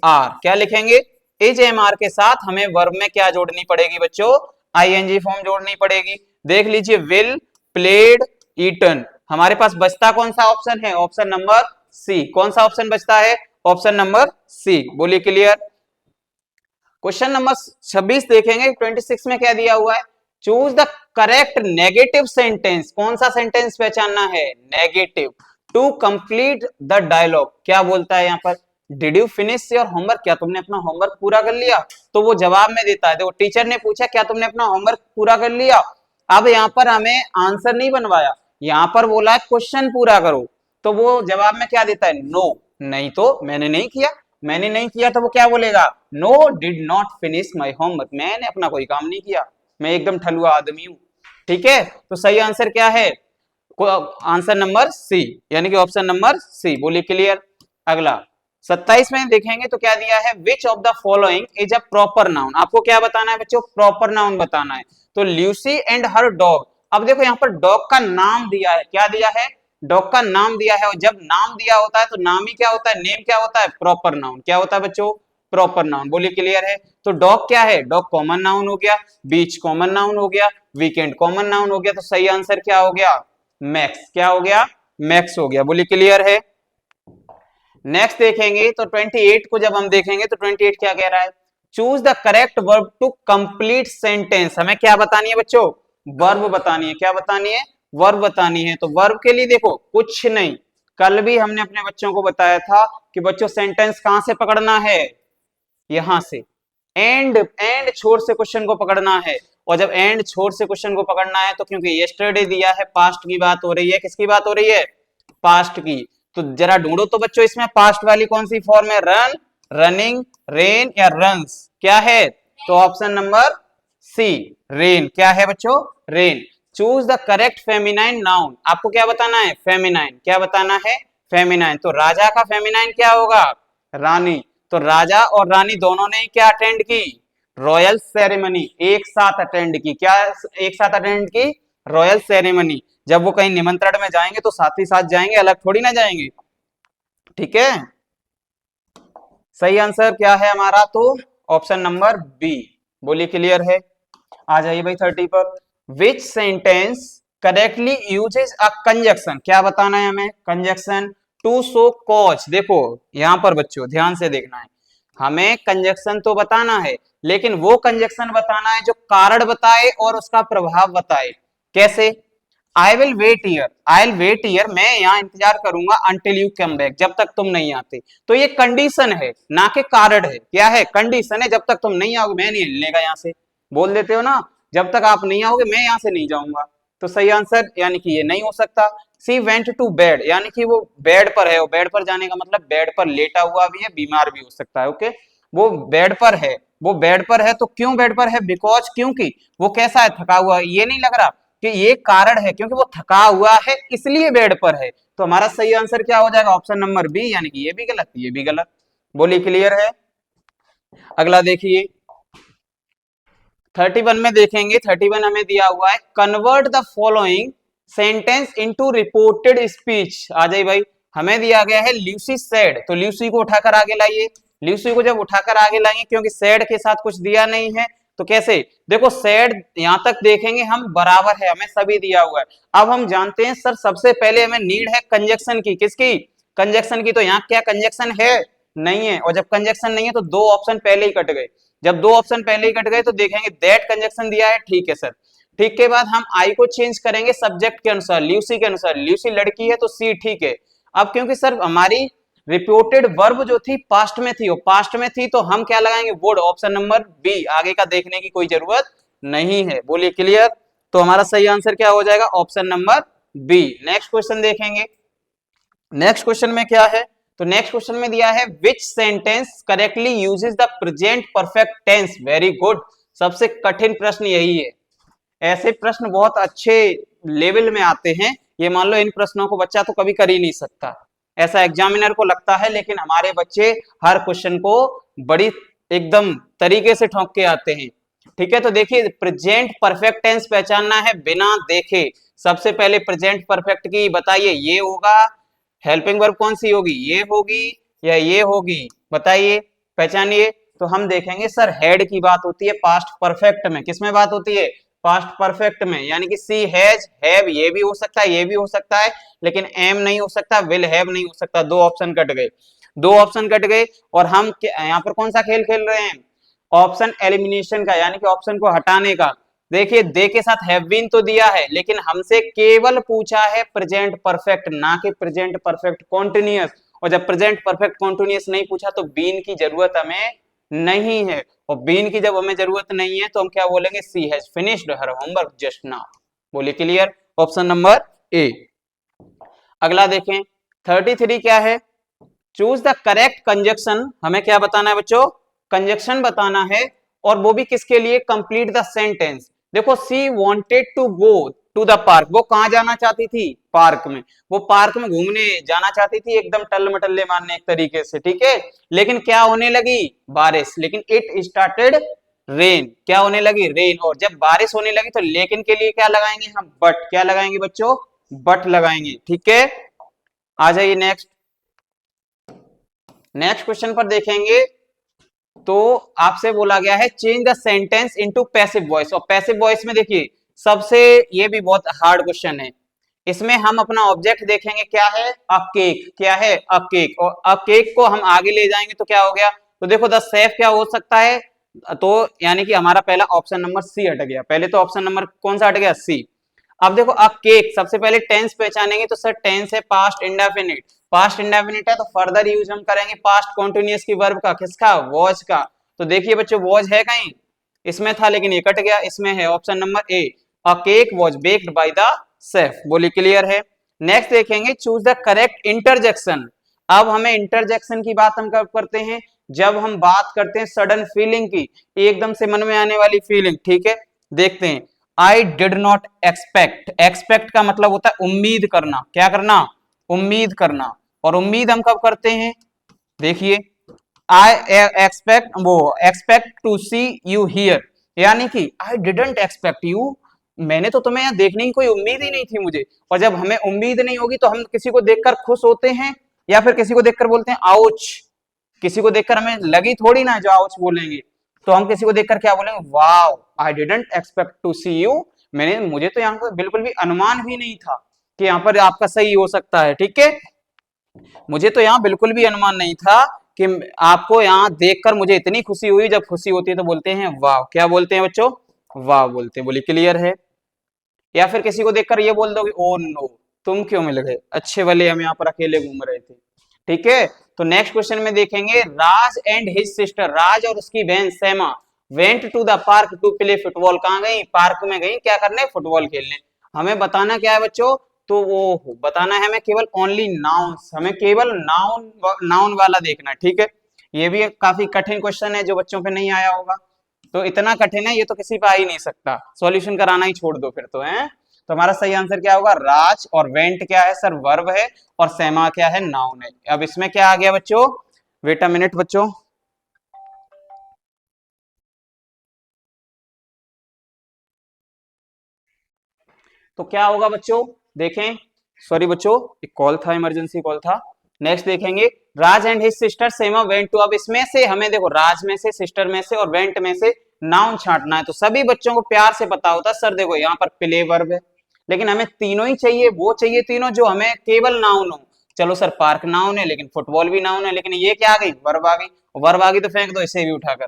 आर। क्या लिखेंगे, एच एम आर के साथ हमें वर्ब में क्या जोड़नी पड़ेगी बच्चों, आईएनजी फॉर्म जोड़नी पड़ेगी। देख लीजिए, विल, प्लेड, ईटन। हमारे पास बचता कौन सा ऑप्शन है, ऑप्शन नंबर सी। कौन सा ऑप्शन बचता है, ऑप्शन नंबर सी। बोलिए क्लियर। क्वेश्चन नंबर 26 देखेंगे, 26 में क्या दिया हुआ है, choose the correct negative sentence. कौन सा सेंटेंस पहचानना है, negative, to complete the dialogue. क्या बोलता है यहां पर, did you finish your homework, क्या तुमने अपना होमवर्क पूरा कर लिया? तो वो जवाब में देता है, देखो टीचर ने पूछा क्या तुमने अपना होमवर्क पूरा कर लिया। अब यहाँ पर हमें आंसर नहीं बनवाया, यहाँ पर बोला है क्वेश्चन पूरा करो, तो वो जवाब में क्या देता है? नो, नहीं तो मैंने नहीं किया। मैंने नहीं किया तो वो क्या बोलेगा? No did not finish my homework, मैंने अपना कोई काम नहीं किया, मैं एकदम ठलुआ आदमी हूं। ठीक है, तो सही आंसर क्या है? आंसर नंबर सी, यानी कि ऑप्शन नंबर सी। बोलिए क्लियर। अगला 27 में देखेंगे तो क्या दिया है? Which of the following is a proper noun. आपको क्या बताना है बच्चों? प्रॉपर नाउन बताना है। तो ल्यूसी एंड हर डॉग, अब देखो यहाँ पर डॉग का नाम दिया है, क्या दिया है? डॉग का नाम दिया है, और जब नाम दिया होता है तो नाम ही क्या होता है? नेम क्या होता है? Proper noun. क्या होता है बच्चों? Proper noun. बोलिए क्लियर है। तो डॉग क्या है? डॉग कॉमन नाउन हो गया, बीच कॉमन नाउन हो गया, वीकेंड कॉमन नाउन हो गया, तो सही आंसर क्या हो गया? मैक्स। क्या हो गया? मैक्स हो गया। बोलिए क्लियर है। नेक्स्ट देखेंगे तो 28 को जब हम देखेंगे तो 28 क्या कह रहा है? Choose the correct verb to complete sentence. हमें क्या बतानी है बच्चों? वर्ब बतानी है। क्या बतानी है? वर्ब बतानी है। तो वर्ब के लिए देखो कुछ नहीं, कल भी हमने अपने बच्चों को बताया था कि बच्चों सेंटेंस कहां से पकड़ना है? यहां से एंड छोर से क्वेश्चन को पकड़ना है। और जब एंड छोर से क्वेश्चन को पकड़ना है तो क्योंकि यस्टरडे दिया है, पास्ट की बात हो रही है, किसकी बात हो रही है? पास्ट की। तो जरा ढूंढो तो बच्चों इसमें पास्ट वाली कौन सी फॉर्म है? रन, रनिंग, रेन या रन्स? क्या है? तो ऑप्शन नंबर सी, रेन। क्या है बच्चों? Rain. Choose the correct feminine noun. आपको क्या बताना है? फेमिनाइन। क्या बताना है? फेमिनाइन। तो राजा का फेमिनाइन क्या होगा? रानी। तो राजा और रानी दोनों ने क्या अटेंड की? Royal ceremony. एक साथ अटेंड की। क्या एक साथ अटेंड की? Royal ceremony. जब वो कहीं निमंत्रण में जाएंगे तो साथ ही साथ जाएंगे, अलग थोड़ी ना जाएंगे। ठीक है, सही आंसर क्या है हमारा? तो ऑप्शन नंबर बी। बोलिए क्लियर है। आ जाइए भाई 30 पर। Which sentence correctly uses a conjunction. क्या बताना है हमें? Conjunction to show cause. देखो यहां पर बच्चों ध्यान से देखना है, हमें कंजक्शन तो बताना है, लेकिन वो कंजक्शन बताना है जो कारण बताए और उसका प्रभाव बताए। कैसे? I will wait here, I will wait here, मैं यहाँ इंतजार करूंगा अंटिल यू कम बैक, जब तक तुम नहीं आते। तो ये कंडीशन है ना कि कारण है। क्या है? कंडीशन है, जब तक तुम नहीं आओगे मैं नहीं हिलनेगा यहाँ से। बोल देते हो ना, जब तक आप नहीं आओगे मैं यहाँ से नहीं जाऊंगा। तो सही आंसर यानी कि ये नहीं हो सकता। सी वेंट टू बेड, यानी कि वो बेड पर है, वो बेड पर जाने का मतलब बेड पर लेटा हुआ भी है, बीमार भी हो सकता है। ओके, वो बेड पर है, वो बेड पर है तो क्यों बेड पर है? बिकॉज, क्योंकि वो कैसा है? थका हुआ है। ये नहीं लग रहा कि ये कारण है क्योंकि वो थका हुआ है इसलिए बेड पर है। तो हमारा सही आंसर क्या हो जाएगा? ऑप्शन नंबर बी, यानी कि ये भी गलत, ये भी गलत। बोलिए क्लियर है। अगला देखिए 31 में देखेंगे। 31 हमें दिया हुआ है convert the following sentence into reported speech. आ जाइए भाई, हमें दिया गया है ल्यूसी सेड, तो ल्यूसी को उठाकर आगे लाइए। ल्यूसी को जब उठाकर आगे लाएंगे, क्योंकि सेड के साथ कुछ दिया नहीं है, तो कैसे? देखो सेड यहां तक देखेंगे हम बराबर है, हमें सभी दिया हुआ है। अब हम जानते हैं सर सबसे पहले हमें नीड है कंजक्शन की। किसकी? कंजक्शन की। तो यहाँ क्या कंजक्शन है? नहीं है। और जब कंजक्शन नहीं है तो दो ऑप्शन पहले ही कट गए। जब दो ऑप्शन पहले ही कट गए तो देखेंगे दैट कंजक्शन दिया है, ठीक है सर। ठीक के बाद हम आई को चेंज करेंगे सब्जेक्ट के अनुसार, ल्यूसी के अनुसार। ल्यूसी लड़की है तो सी, ठीक है। अब क्योंकि सर हमारी रिपोर्टेड वर्ब जो थी पास्ट में थी, वो पास्ट में थी, तो हम क्या लगाएंगे? वुड। ऑप्शन नंबर बी, आगे का देखने की कोई जरूरत नहीं है। बोलिए क्लियर। तो हमारा सही आंसर क्या हो जाएगा? Option number B. Next question देखेंगे। नेक्स्ट क्वेश्चन में क्या है? तो नेक्स्ट क्वेश्चन में दिया है which sentence correctly uses the present perfect tense. Very good, सबसे कठिन प्रश्न यही है। ऐसे प्रश्न बहुत अच्छे लेवल में आते हैं। ये मान लो इन प्रश्नों को बच्चा तो कभी कर ही नहीं सकता, ऐसा एग्जामिनर को लगता है, लेकिन हमारे बच्चे हर क्वेश्चन को बड़ी एकदम तरीके से ठोक के आते हैं। ठीक है, तो देखिए प्रेजेंट परफेक्ट टेंस पहचानना है बिना देखे। सबसे पहले प्रेजेंट परफेक्ट की बताइए, ये होगा हेल्पिंग वर्ब कौन सी होगी? ये होगी या ये होगी? बताइए, पहचानिए। तो हम देखेंगे सर हेड की बात होती है पास्ट परफेक्ट में। किसमें बात होती है? पास्ट परफेक्ट में, यानी कि सी हैज, हैव, ये भी हो सकता है, ये भी हो सकता है, लेकिन एम नहीं हो सकता, विल हैव नहीं हो सकता। दो ऑप्शन कट गए, दो ऑप्शन कट गए। और हम यहाँ पर कौन सा खेल खेल रहे हैं? ऑप्शन एलिमिनेशन का, यानी कि ऑप्शन को हटाने का। देखिए दे के साथ हैव बीन तो दिया है, लेकिन हमसे केवल पूछा है प्रेजेंट परफेक्ट, ना कि प्रेजेंट परफेक्ट कॉन्टिन्यूअस। और जब प्रेजेंट परफेक्ट कॉन्टिन्यूअस नहीं पूछा तो बीन की जरूरत हमें नहीं है, और बीन की जब हमें जरूरत नहीं है तो हम क्या बोलेंगे, she has finished her homework just now. बोलिए क्लियर, ऑप्शन नंबर ए। अगला देखें 33 क्या है, चूज द करेक्ट कंजक्शन, हमें क्या बताना है बच्चों, कंजक्शन बताना है, और वो भी किसके लिए, कंप्लीट द सेंटेंस। देखो she wanted to go to the park, वो कहां जाना चाहती थी, पार्क में, वो पार्क में घूमने जाना चाहती थी, एकदम टल्ल मटल्ले मारने एक तरीके से, ठीक है, लेकिन क्या होने लगी, बारिश, लेकिन इट स्टार्टेड रेन, क्या होने लगी, रेन, और जब बारिश होने लगी तो लेकिन के लिए क्या लगाएंगे हम, बट, क्या लगाएंगे बच्चों, बट लगाएंगे, ठीक है। आ जाइए नेक्स्ट, नेक्स्ट क्वेश्चन पर देखेंगे, तो आपसे बोला गया है change the sentence into passive voice, और पैसिव वॉइस में देखिए सबसे, ये भी बहुत हार्ड क्वेश्चन है, इसमें हम अपना ऑब्जेक्ट देखेंगे क्या है, अ केक, क्या है, अ केक, और अ केक को हम आगे ले जाएंगे तो क्या हो गया, तो देखो द शेफ क्या हो सकता है, तो यानी कि हमारा पहला ऑप्शन नंबर सी हट गया, पहले तो ऑप्शन नंबर कौन सा हट गया, सी। अब देखो अ केक, सबसे पहले टेंस पहचानेंगे, तो सर टेंस है पास्ट इंडेफिनिट, पास्ट इंडेफिनिट है तो फर्दर यूज हम करेंगे पास्ट कॉन्टिन्यूअस की वर्ब का, किसका, वॉज का। तो देखिए बच्चों वॉज है कहीं, इसमें था लेकिन ये कट गया, इसमें है option number A, a cake was baked by the chef. बोलिए क्लियर है। नेक्स्ट देखेंगे चूज द करेक्ट इंटरजेक्शन। अब हमें इंटरजेक्शन की बात हम कब करते हैं, जब हम बात करते हैं सडन फीलिंग की, एकदम से मन में आने वाली फीलिंग, ठीक है। देखते हैं, I did not expect, expect का मतलब होता है उम्मीद करना, क्या करना, उम्मीद करना, और उम्मीद हम कब करते हैं, देखिए आई एक्सपेक्ट, वो expect to see you here, यानी कि आई डिडंट एक्सपेक्ट यू, मैंने तो तुम्हें यहाँ देखने की कोई उम्मीद ही नहीं थी मुझे। और जब हमें उम्मीद नहीं होगी तो हम किसी को देखकर खुश होते हैं, या फिर किसी को देखकर बोलते हैं आउच, किसी को देखकर हमें लगी थोड़ी ना जो आउच बोलेंगे, तो हम किसी को देखकर क्या बोलेंगे, wow I didn't expect to see you, मैंने, मुझे तो यहाँ पर बिल्कुल भी अनुमान भी नहीं था कि यहाँ पर आपका सही हो सकता है, ठीक है, मुझे तो यहाँ बिल्कुल भी अनुमान नहीं था कि आपको यहाँ देखकर मुझे इतनी खुशी हुई। जब खुशी होती है तो बोलते हैं वाह, क्या बोलते हैं बच्चों, वाह बोलते हैं। बोलिए क्लियर है। या फिर किसी को देखकर ये बोल दोगे ओ नो, तुम क्यों मिल गए, अच्छे वाले हम यहाँ पर अकेले घूम रहे थे, ठीक है। तो नेक्स्ट क्वेश्चन में देखेंगे, Raj and his sister, Raj और उसकी बहन Saima went to the park to play football, कहाँ गई, पार्क में गई, क्या करने, फुटबॉल खेलने। हमें बताना क्या है बच्चों, तो वो बताना है हमें केवल ओनली नाउन्स, हमें केवल नाउन, नाउन वाला देखना, ठीक है। ये भी एक काफी कठिन क्वेश्चन है जो बच्चों पे नहीं आया होगा, तो इतना कठिन है ये तो किसी पे आ ही नहीं सकता, सॉल्यूशन कराना ही छोड़ दो फिर तो, है। तो हमारा सही आंसर क्या होगा, राज, और वेंट क्या है सर, वर्ब है, और सेमा क्या है, नाउन है। अब इसमें क्या आ गया बच्चों, वेट अ मिनट बच्चों, तो क्या होगा बच्चों, देखें, सॉरी बच्चों एक कॉल था, इमरजेंसी कॉल था। नेक्स्ट देखेंगे, Raj and his sister Seema went to, अब इसमें से हमें देखो राज में से, सिस्टर में से और वेंट में से नाउन छांटना है। तो सभी बच्चों को प्यार से पता होता है सर देखो यहाँ पर प्ले वर्ब है, लेकिन हमें तीनों ही चाहिए, वो चाहिए तीनों जो हमें केवल नाउन हो। चलो सर पार्क नाउन है, लेकिन फुटबॉल भी नाउन है, लेकिन ये क्या आ गई, वर्ब आ गई, वर्ब आ गई तो फेंक दो इसे भी उठाकर।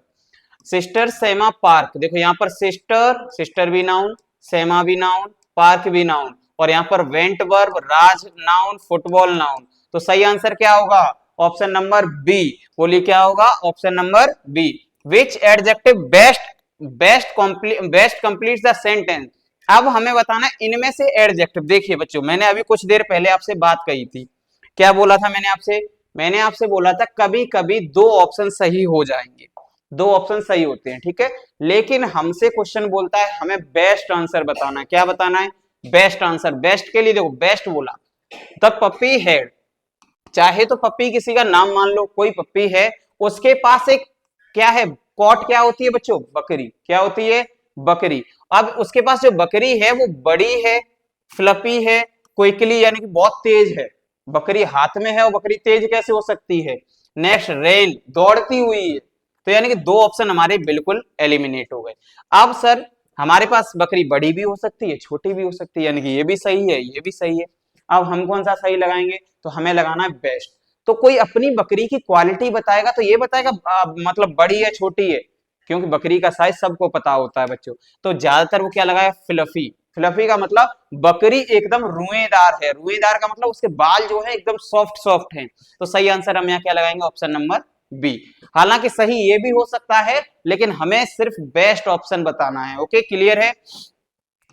सिस्टर सेमा पार्क, देखो यहाँ पर सिस्टर, सिस्टर भी नाउन, सेमा भी नाउन, पार्क भी नाउन, और यहाँ पर वेंट वर्ब, राज नाउन, फुटबॉल नाउन। तो सही आंसर क्या होगा, ऑप्शन नंबर बी। बोलिए क्या होगा, option number B. Which adjective best, best complete the sentence. अब हमें बताना है इनमें से एडजेक्टिव। देखिए बच्चों मैंने अभी कुछ देर पहले आपसे बात कही थी, क्या बोला था मैंने आपसे, मैंने आपसे बोला था कभी कभी दो ऑप्शन सही हो जाएंगे, दो ऑप्शन सही होते हैं, ठीक है, लेकिन हमसे क्वेश्चन बोलता है हमें बेस्ट आंसर बताना है। क्या बताना है, बेस्ट आंसर। बेस्ट के लिए देखो बेस्ट बोला, द पप्पी हैड, चाहे तो पप्पी किसी का नाम मान लो, कोई पप्पी है, उसके पास एक क्या है, कॉट, क्या होती है बच्चों, बकरी, क्या होती है, बकरी। अब उसके पास जो बकरी है वो बड़ी है, फ्लपी है, क्विकली यानी कि बहुत तेज है, बकरी हाथ में है और बकरी तेज कैसे हो सकती है। नेक्स्ट रेन, दौड़ती हुई है, तो यानी कि दो ऑप्शन हमारे बिल्कुल एलिमिनेट हो गए। अब सर हमारे पास बकरी बड़ी भी हो सकती है, छोटी भी हो सकती है, यानी कि ये भी सही है, ये भी सही है। अब हम कौन सा सही लगाएंगे, तो हमें लगाना है बेस्ट। तो कोई अपनी बकरी की क्वालिटी बताएगा तो ये बताएगा मतलब बड़ी है छोटी है, क्योंकि बकरी का साइज सबको पता होता है बच्चों। तो ज्यादातर वो क्या लगाया, फ्लफी, फ्लफी का मतलब बकरी एकदम रुएदार है, रुएदार का मतलब उसके बाल जो है एकदम सॉफ्ट सॉफ्ट हैं। तो सही आंसर हम यहाँ क्या लगाएंगे, ऑप्शन नंबर बी। हालांकि सही ये भी हो सकता है, लेकिन हमें सिर्फ बेस्ट ऑप्शन बताना है। ओके, क्लियर है।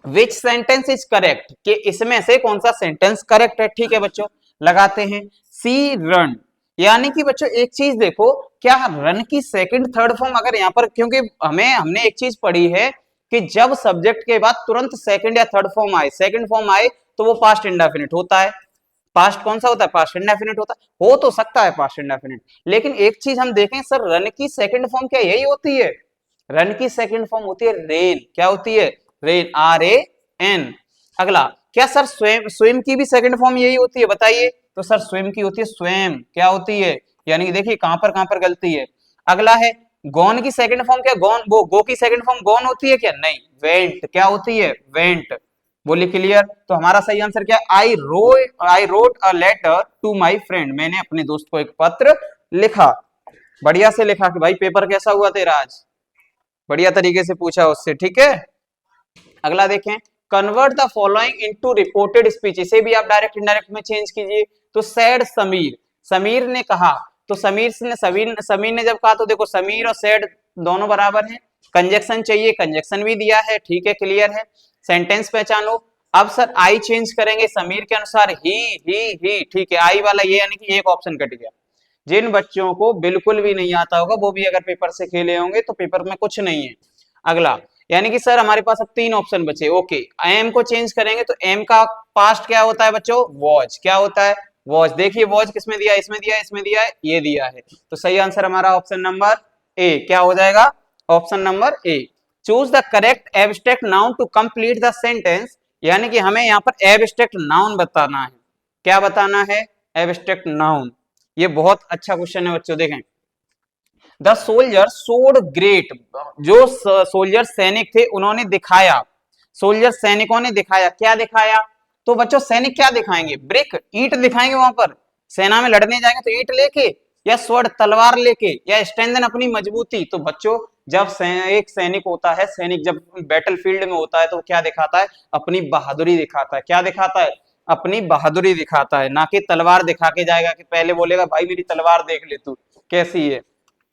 विच सेंटेंस इज करेक्ट, कि इसमें से कौन सा सेंटेंस करेक्ट है। ठीक है बच्चों, लगाते हैं। सी रन, यानी कि बच्चों एक चीज देखो, क्या रन की सेकंड थर्ड फॉर्म अगर यहाँ पर, क्योंकि हमने एक चीज पढ़ी है कि जब सब्जेक्ट के बाद तुरंत सेकंड या थर्ड फॉर्म आए, सेकंड फॉर्म आए, तो वो पास्ट इंडेफिनिट होता है। पास्ट कौन सा होता है, पास्ट इंडेफिनिट होता है। हो तो सकता है पास्ट इंडेफिनिट, लेकिन एक चीज हम देखें सर, रन की सेकंड फॉर्म क्या यही होती है? रन की सेकंड फॉर्म होती है रेन। क्या होती है? Rain, RAN। अगला, क्या सर स्वयं, स्वयं की भी सेकंड फॉर्म यही होती है, बताइए। तो सर स्वयं की होती है स्वयं। क्या होती है? यानी कि देखिए कहां पर गलती है। अगला है गॉन की सेकंड फॉर्म क्या, गॉन, वो गो की सेकंड फॉर्म गॉन होती है क्या? नहीं, वेंट। क्या होती है? वेंट। बोलिए क्लियर। तो हमारा सही आंसर क्या? I wrote a letter to my friend, मैंने अपने दोस्त को एक पत्र लिखा। बढ़िया से लिखा। कि भाई पेपर कैसा हुआ तेरा आज? बढ़िया तरीके से पूछा उससे, ठीक है। अगला देखें, convert the following into reported speech, इसे भी आप डायरेक्ट इनडायरेक्ट में चेंज कीजिए। तो सैड समीर, समीर ने कहा, तो समीर ने जब कहा, तो देखो समीर और सैड दोनों बराबर हैं। कंजक्शन चाहिए, कंजक्शन भी दिया है, ठीक है, क्लियर है। सेंटेंस पहचानो। अब सर आई चेंज करेंगे समीर के अनुसार, ही, ठीक है, आई वाला ये, यानी कि एक ऑप्शन कट गया। जिन बच्चों को बिल्कुल भी नहीं आता होगा, वो भी अगर पेपर से खेले होंगे तो पेपर में कुछ नहीं है। अगला, यानी कि सर हमारे पास अब 3 ऑप्शन बचे। ओके, एम को चेंज करेंगे, तो एम का पास्ट क्या होता है बच्चों? वॉज। क्या होता है? वॉज। देखिए वॉज किसमें दिया, इसमें दिया, इसमें दिया है, ये दिया है। तो सही आंसर हमारा ऑप्शन नंबर ए क्या हो जाएगा? Option number A. Choose the correct abstract noun to complete the sentence, यानी कि हमें यहाँ पर एब्स्ट्रैक्ट नाउन बताना है। क्या बताना है? Abstract noun. ये बहुत अच्छा क्वेश्चन है बच्चों, देखें। द सोल्जर सोड ग्रेट, जो सोल्जर सैनिक थे उन्होंने दिखाया, सोल्जर सैनिकों ने दिखाया, क्या दिखाया? तो बच्चों सैनिक क्या दिखाएंगे? ब्रिक, ईंट दिखाएंगे। वहां पर सेना में लड़ने जाएंगे तो ईंट लेके, या स्वord तलवार लेके, या स्ट्रेंथन अपनी मजबूती। तो बच्चों जब एक सैनिक होता है, सैनिक जब बैटल फील्ड में होता है तो क्या दिखाता है? अपनी बहादुरी दिखाता है। क्या दिखाता है? अपनी बहादुरी दिखाता है, ना कि तलवार दिखा के जाएगा कि पहले बोलेगा भाई मेरी तलवार देख ले तू कैसी है।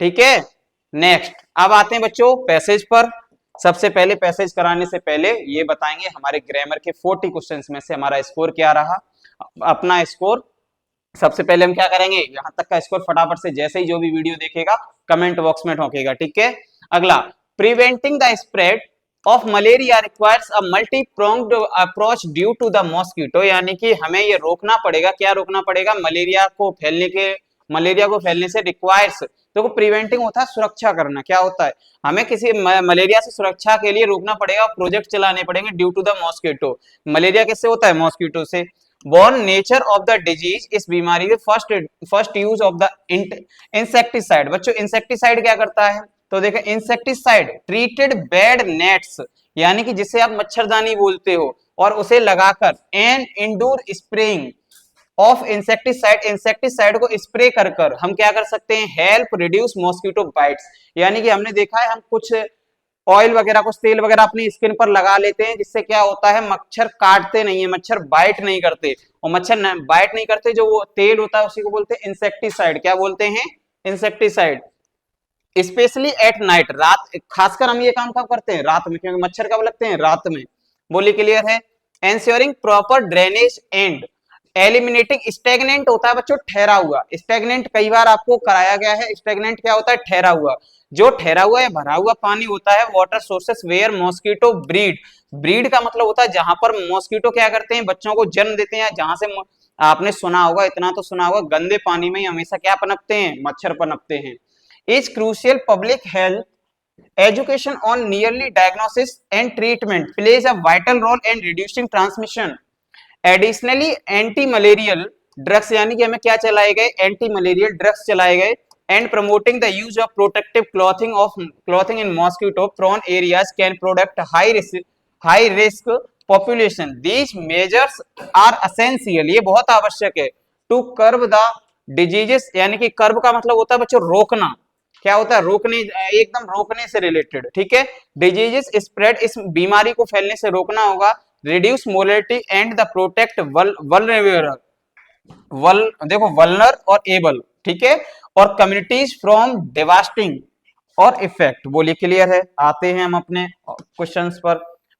ठीक है, नेक्स्ट। अब आते हैं बच्चों पैसेज पर। सबसे पहले पैसेज कराने से पहले ये बताएंगे हमारे ग्रामर के 40 क्वेश्चंस में से हमारा स्कोर क्या रहा। अपना स्कोर सबसे पहले हम क्या करेंगे, यहां तक का स्कोर फटाफट से, जैसे ही जो भी वीडियो देखेगा कमेंट बॉक्स में ठोकेगा, ठीक है। अगला, preventing the spread of malaria requires a multi pronged approach due to the mosquito, यानी कि हमें ये रोकना पड़ेगा। क्या रोकना पड़ेगा? मलेरिया को फैलने से रिक्वायर्स, देखो प्रिवेंटिंग होता है सुरक्षा करना। क्या होता है? हमें किसी मलेरिया से सुरक्षा के लिए रोकना पड़ेगा, प्रोजेक्ट चलाने पड़ेंगे due to the mosquito. Malaria किससे होता है? मॉस्किटो से। Born nature of the disease, इस बीमारी के first use of the insecticide. बच्चों इंसेक्टिसाइड क्या करता है? तो देखो इंसेक्टिसाइड ट्रीटेड बैड नेट्स, यानी कि जिसे आप मच्छरदानी बोलते हो, और उसे लगाकर an indoor spraying of insecticide, insecticide को स्प्रे कर कर हम क्या कर सकते हैं? हेल्प रिड्यूस मॉस्किटो बाइट्स, यानी कि हमने देखा है हम कुछ ऑयल वगैरह, कुछ तेल वगैरह अपनी स्किन पर लगा लेते हैं, जिससे क्या होता है? मच्छर काटते नहीं है, मच्छर बाइट नहीं करते। और मच्छर बाइट नहीं करते, जो वो तेल होता है उसी को बोलते हैं इंसेक्टिसाइड। क्या बोलते हैं? इंसेक्टिसाइड। स्पेशली एट नाइट, रात, खासकर हम ये काम कब करते हैं? रात में, क्योंकि मच्छर कब लगते हैं? रात में। बोलिए क्लियर है। Ensuring proper drainage and eliminating, stagnant होता है बच्चों ठहरा हुआ। स्टेगनेंट कई बार आपको कराया गया है। स्टेगनेंट क्या होता है? ठहरा हुआ। जो ठहरा हुआ या भरा हुआ पानी होता है, water sources where mosquito breed, breed का मतलब होता है जहां पर मॉस्किटो क्या करते हैं? बच्चों को जन्म देते हैं। जहां से आपने सुना होगा, इतना तो सुना होगा, गंदे पानी में ही हमेशा क्या पनपते हैं? मच्छर पनपते हैं। Is crucial public health education on nearly diagnosis and treatment plays a vital role in reducing transmission. Additionally, anti-malarial drugs, यानी कि हमें क्या चलाए गए? एंटी-मलेरियल ड्रग्स चलाए गए। And promoting the use of protective clothing in mosquito prone areas can product high risk population. These measures are essential, ये बहुत आवश्यक है। टू कर्ब द डिजीजेस, यानी कि कर्ब का मतलब होता है बच्चों रोकना। क्या होता है? रोकने, एकदम रोकने से रिलेटेड, ठीक है। डिजीजेस स्प्रेड, इस बीमारी को फैलने से रोकना होगा। Reduce mobility and the protect vulnerable देखो वल्नर और एबल, ठीक है, और कम्युनिटीज फ्रॉम डिवास्टिंग और इफेक्ट। बोलिए क्लियर है। आते हैं हम अपने क्वेश्चंस पर।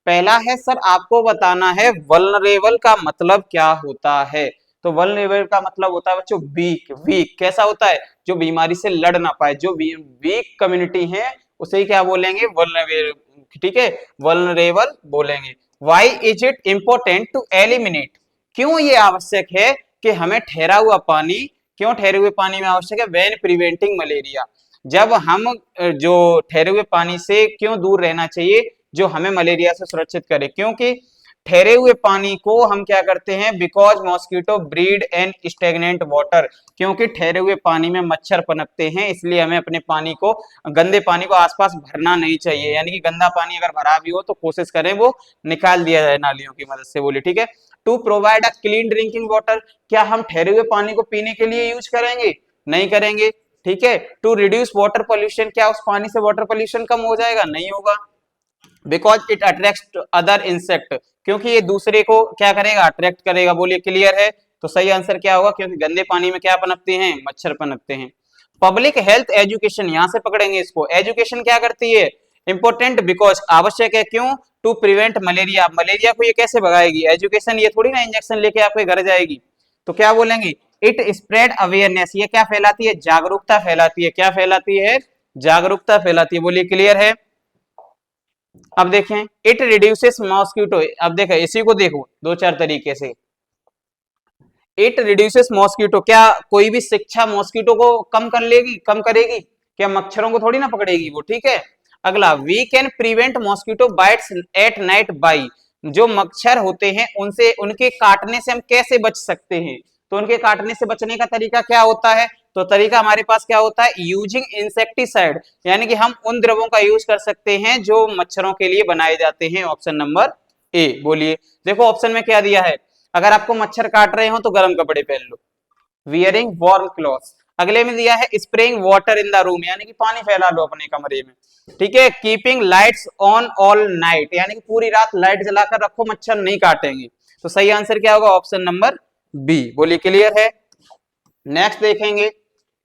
पहला है सर आपको बताना है वल्नरेबल का मतलब क्या होता है। तो वल्नरेबल का मतलब होता है बच्चों वीक। वीक कैसा होता है? जो बीमारी से लड़ ना पाए, जो वीक कम्युनिटी है उसे क्या बोलेंगे? वल्नरेबल, ठीक है, वल्नरेबल बोलेंगे। Why is it important to eliminate, क्यों ये आवश्यक है कि हमें ठहरा हुआ पानी, क्यों ठहरे हुए पानी में आवश्यक है? व्हेन प्रिवेंटिंग मलेरिया, जब हम जो ठहरे हुए पानी से क्यों दूर रहना चाहिए जो हमें मलेरिया से सुरक्षित करे? क्योंकि ठहरे हुए पानी को हम क्या करते हैं? Because mosquito breed and stagnant water, क्योंकि ठहरे हुए पानी में मच्छर पनपते हैं, इसलिए हमें अपने पानी को, गंदे पानी को आसपास भरना नहीं चाहिए। यानी कि गंदा पानी अगर भरा भी हो तो कोशिश करें वो निकाल दिया जाए नालियों की मदद से। बोलिए ठीक है। To provide a clean drinking water, क्या हम ठहरे हुए पानी को पीने के लिए यूज करेंगे? नहीं करेंगे, ठीक है। टू रिड्यूस वाटर पोल्यूशन, क्या उस पानी से वाटर पोल्यूशन कम हो जाएगा? नहीं होगा। Because it attract other insect, क्योंकि ये दूसरे को क्या करेगा? अट्रैक्ट करेगा। बोलिए क्लियर है। तो सही आंसर क्या होगा? क्योंकि गंदे पानी में क्या पनपते हैं? मच्छर पनपते हैं। पब्लिक हेल्थ एजुकेशन, यहां से पकड़ेंगे इसको। एजुकेशन क्या करती है? इंपॉर्टेंट बिकॉज, आवश्यक है क्यों? टू प्रिवेंट मलेरिया, मलेरिया को ये कैसे भगाएगी? एजुकेशन, ये थोड़ी ना इंजेक्शन लेके आपके घर जाएगी। तो क्या बोलेंगे? इट स्प्रेड अवेयरनेस, ये क्या फैलाती है? जागरूकता फैलाती है। क्या फैलाती है? जागरूकता फैलाती है। बोलिए क्लियर है। अब देखें, इट रिड्यूसेस मॉस्किटो, अब देखें इसी को देखो दो चार तरीके से। इट रिड्यूसेस मॉस्किटो, क्या कोई भी शिक्षा मॉस्किटो को कम कर लेगी? कम करेगी क्या? मच्छरों को थोड़ी ना पकड़ेगी वो, ठीक है। अगला, we can prevent mosquito bites at night by, जो मच्छर होते हैं उनसे, उनके काटने से हम कैसे बच सकते हैं? तो उनके काटने से बचने का तरीका क्या होता है? तो तरीका हमारे पास क्या होता है? यूजिंग इंसेक्टिसाइड, यानी कि हम उन द्रवों का यूज कर सकते हैं जो मच्छरों के लिए बनाए जाते हैं। ऑप्शन नंबर ए। बोलिए, देखो ऑप्शन में क्या दिया है? अगर आपको मच्छर काट रहे हो तो गर्म कपड़े पहन लो, वियरिंग वार्म क्लॉथ्स। अगले में दिया है spraying water in the room, यानी कि पानी फैला लो अपने कमरे में, ठीक है। Keeping lights on all night, यानी कि पूरी रात लाइट जलाकर रखो, मच्छर नहीं काटेंगे। तो सही आंसर क्या होगा? Option number B. बोलिए क्लियर है। नेक्स्ट देखेंगे,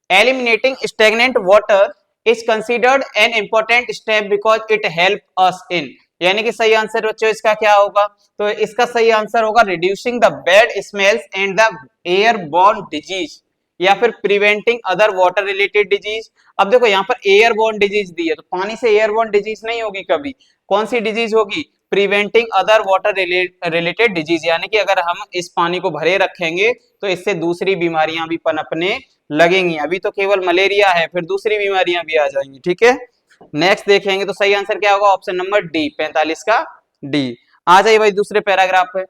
eliminating stagnant water is considered an important step because it help us in, यानी कि सही आंसर बच्चों इसका क्या होगा? तो इसका सही आंसर होगा reducing the bad smells and the airborne disease, या फिर preventing other water related disease. अब देखो यहाँ पर एयरबॉर्न डिजीज दी है, तो पानी से एयरबॉर्न डिजीज नहीं होगी कभी। कौन सी डिजीज होगी? Preventing other water related disease, यानी कि अगर हम इस पानी को भरे रखेंगे तो इससे दूसरी बीमारियां भी पनपने लगेंगी। अभी तो केवल मलेरिया है, फिर दूसरी बीमारियां भी आ जाएंगी, ठीक है। नेक्स्ट देखेंगे, तो सही आंसर क्या होगा? ऑप्शन नंबर डी, 45 का डी। आ जाइए भाई दूसरे पैराग्राफ पे।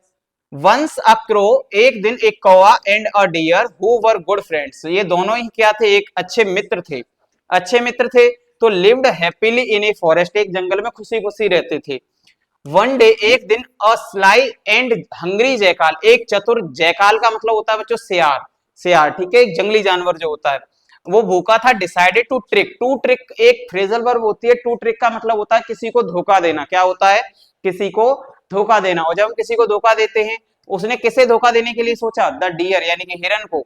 वंस अ क्रो, एक दिन एक कौवा and a deer who were good friends, ये दोनों ही क्या थे? एक अच्छे मित्र थे। अच्छे मित्र थे तो lived happily in a forest, एक जंगल में खुशी खुशी रहते थे। वन डे, एक दिन, अ स्लाई एंड हंग्री जयकाल, एक चतुर जयकाल का मतलब होता है बच्चों सियार। सियार, ठीक है, एक जंगली जानवर जो होता है वो भूखा था। Decided to trick, to trick एक फ्रेजल वर्ब होती है। टू ट्रिक का मतलब होता है किसी को धोखा देना। क्या होता है? किसी को धोखा देना। और जब हम किसी को धोखा देते हैं, उसने किसे धोखा देने के लिए सोचा? द डियर, यानी कि हिरन को।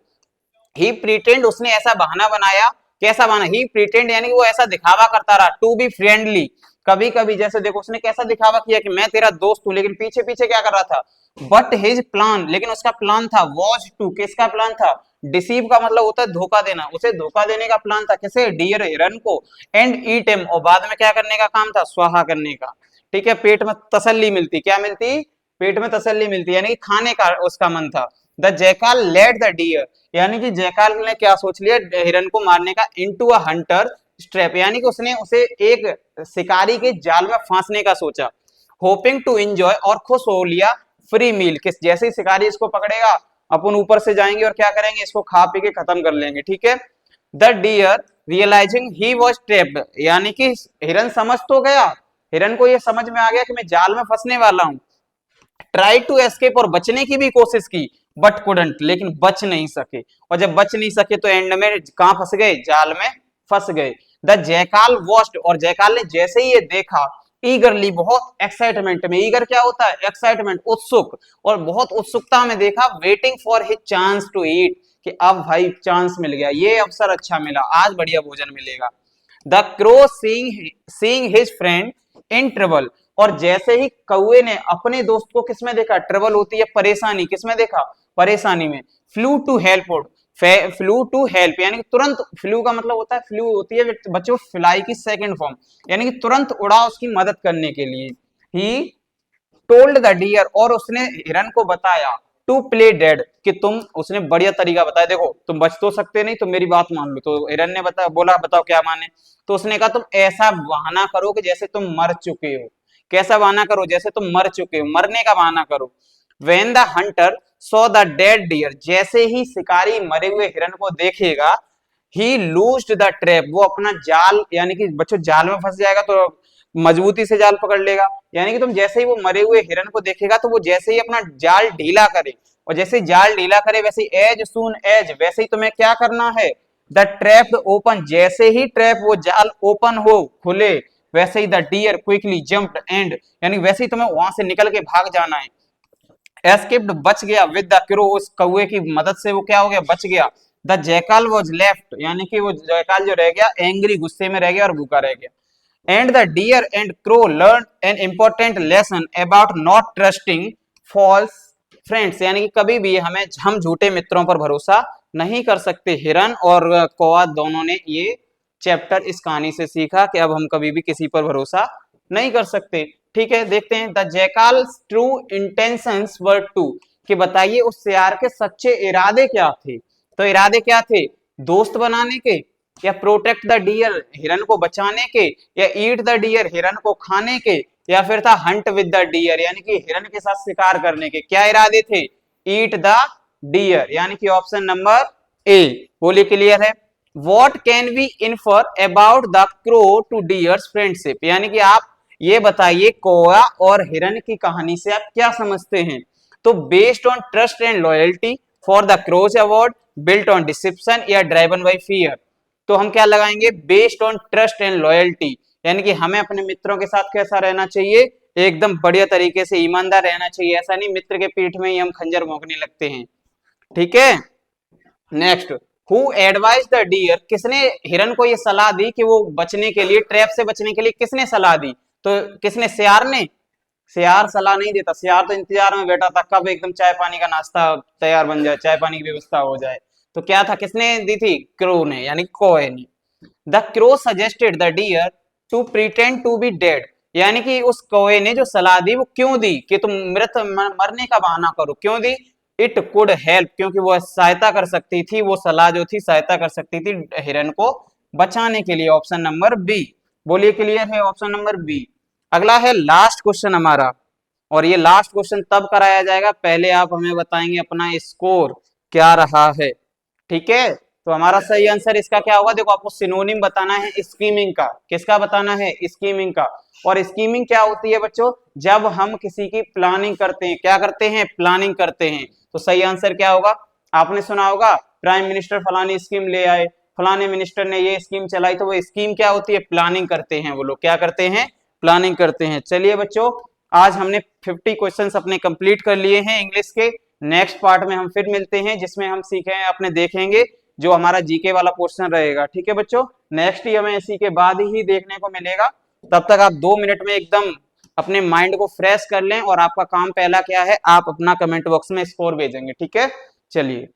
ही प्रिटेंड, उसने ऐसा बहाना बनाया। कैसा बहाना? ही प्रिटेंड, यानी कि वो ऐसा दिखावा करता रहा। टू बी फ्रेंडली, कभी कभी जैसे देखो उसने कैसा दिखावा किया कि मैं तेरा दोस्त हूं, लेकिन पीछे पीछे क्या कर रहा था? बट हिज प्लान, लेकिन उसका प्लान था वॉज टू, किसका प्लान था? डिसीव का मतलब होता है धोखा देना। उसे धोखा देने का प्लान था, किसे? डियर, हिरन को। एंड ईट हिम, और बाद में क्या करने का काम था? स्वाहा करने का, ठीक है। पेट में तसल्ली मिलती, क्या मिलती? पेट में तसल्ली मिलती, यानी कि खाने का उसका मन था। The jackal led the deer, यानी कि जैकाल ने क्या सोच लिया? हिरन को मारने का। इनटू अ हंटर स्ट्रैप, यानी कि उसने उसे एक शिकारी के जाल में फांसने का सोचा। होपिंग टू एंजॉय, और खुश हो लिया फ्री मील, किस जैसे ही शिकारी इसको पकड़ेगा अपन ऊपर से जाएंगे और क्या करेंगे? इसको खा पी के खत्म कर लेंगे, ठीक है। The deer realising he was trapped, यानी कि हिरन समझ तो गया, हिरन को यह समझ में आ गया कि मैं जाल में फंसने वाला हूं। ट्राई टू एस्केप, और बचने की भी कोशिश की, बट कुडंट, लेकिन बच नहीं सके। और जब बच नहीं सके तो एंड में कहां फंस गए? जाल में फंस गए। द जैकाल वॉच्ड, और जैकाल ने जैसे ही ये देखा ईगरली, बहुत एक्साइटमेंट में, ईगर क्या होता है, एक्साइटमेंट, उत्सुक, और बहुत उत्सुकता में देखा, waiting for his chance to eat, कि अब भाई चांस मिल गया, ये अवसर अच्छा मिला, आज बढ़िया भोजन मिलेगा। The crow seeing his friend in trouble, और जैसे ही कौए ने अपने दोस्त को किसमें देखा, ट्रबल होती है परेशानी, किसमें देखा, परेशानी में, flew to help, flew to help, यानी कि तुरंत, फ्लू का मतलब होता है, फ्लू होती है बच्चों फ्लाई की सेकंड फॉर्म, यानी कि तुरंत उड़ा उसकी मदद करने के लिए। ही टोल्ड द डियर, और उसने हिरन को बताया, टू प्ले डेड, कि तुम, उसने बढ़िया तरीका बताया, देखो तुम बच तो सकते नहीं, तो मेरी बात मान लो। तो हिरन ने बोला बताओ क्या माने, तो उसने कहा तुम ऐसा बहाना करो कि जैसे तुम मर चुके हो। कैसा बहाना करो, जैसे तुम मर चुके हो, मरने का बहाना करो। When the hunter saw the dead deer, जैसे ही शिकारी मरे हुए हिरन को देखेगा, he loosed the trap, वो अपना जाल, यानी कि बच्चों जाल में फंस जाएगा तो मजबूती से जाल पकड़ लेगा, यानी कि तुम जैसे ही वो मरे हुए हिरन को देखेगा तो वो जैसे ही अपना जाल ढीला करे, और जैसे जाल ढीला करे वैसे एज सुन एज, वैसे ही तुम्हें क्या करना है, द ट्रैप ओपन, जैसे ही ट्रैप वो जाल ओपन हो, खुले, वैसे ही the deer quickly jumped and, यानी वैसे ही तुम्हें वहां से निकल के भाग जाना है। एस्केप्ड, बच गया, विद द क्रो, उस कौवे की मदद से वो क्या हो गया, बच गया। द जैकाल वाज लेफ्ट, यानी कि वो जैकाल जो रह गया एंग्री, गुस्से में रह गया और भूखा रह गया। And the deer and crow learn an important lesson about not trusting false friends, यानी कि कभी भी हम झूठे मित्रों पर भरोसा नहीं कर सकते। हिरन और कौवा दोनों ने ये चैप्टर इस कहानी से सीखा कि अब हम कभी भी किसी पर भरोसा नहीं कर सकते। ठीक है, देखते हैं। The jackal's true intentions were to, कि बताइए उस शेर के सच्चे इरादे क्या थे। तो इरादे क्या थे, दोस्त बनाने के, या प्रोटेक्ट द डियर, हिरन को बचाने के, या ईट द डियर, हिरन को खाने के, या फिर था हंट विद द डियर, यानी कि हिरन के साथ शिकार करने के। क्या इरादे थे, ईट द डियर, यानी कि ऑप्शन नंबर ए। बोलिए क्लियर है। What can we infer about the crow to deer's friendship, यानी कि आप ये बताइए कौवा और हिरन की कहानी से आप क्या समझते हैं। तो based on trust and loyalty, for the crows award, built on deception, या ड्राइवन बाय फियर। तो हम क्या लगाएंगे, based on trust and loyalty, यानी कि हमें अपने मित्रों के साथ कैसा रहना चाहिए, एकदम बढ़िया तरीके से ईमानदार रहना चाहिए। ऐसा नहीं मित्र के पीठ में ही हम खंजर भोंकने लगते हैं। ठीक है, next, who advise the deer, किसने हिरन को ये सलाह दी कि वो बचने के लिए, ट्रैप से बचने के लिए किसने सलाह दी, तो किसने, सियार ने। सियार सलाह नहीं देता, सियार तो इंतजार में बैठा था कब एकदम चाय पानी का नाश्ता तैयार बन जाए, चाय पानी की व्यवस्था हो जाए। तो क्या था, किसने दी थी, क्रो ने, यानी कौवे ने। The crow suggested the deer to pretend to be dead, यानी कि उस कौवे ने जो सलाह दी वो क्यों दी, कि तुम मरने का बहाना करो। क्यों दी, इट कुड हेल्प, क्योंकि वो सहायता कर सकती थी, वो सलाह जो थी सहायता कर सकती थी हिरन को बचाने के लिए। Option number B. बोलिए क्लियर है, ऑप्शन नंबर बी। अगला है लास्ट क्वेश्चन हमारा, और ये लास्ट क्वेश्चन तब कराया जाएगा, पहले आप हमें बताएंगे अपना स्कोर क्या रहा है। ठीक है, तो हमारा सही आंसर इसका क्या होगा, देखो आपको सिनोनिम बताना है स्कीमिंग का। किसका बताना है, स्कीमिंग का। और स्कीमिंग क्या होती है बच्चों, जब हम किसी की प्लानिंग करते हैं, क्या करते हैं, प्लानिंग करते हैं। तो सही आंसर क्या होगा, आपने सुना होगा प्राइम मिनिस्टर फलानी स्कीम ले आए, फलाने मिनिस्टर ने ये स्कीम चलाई, तो वो स्कीम क्या होती है, प्लानिंग करते हैं वो लोग, क्या करते हैं, प्लानिंग करते हैं। चलिए बच्चों, आज हमने 50 क्वेश्चंस अपने कंप्लीट कर लिए हैं इंग्लिश के। नेक्स्ट पार्ट में हम फिर मिलते हैं, जिसमें हम सीखें अपने देखेंगे जो हमारा जीके वाला पोर्शन रहेगा। ठीक है बच्चों, नेक्स्ट ही हमें इसी के बाद ही देखने को मिलेगा। तब तक आप 2 मिनट में एकदम अपने माइंड को फ्रेश कर लें, और आपका काम पहला क्या है, आप अपना कमेंट बॉक्स में स्कोर भेजेंगे। ठीक है, चलिए।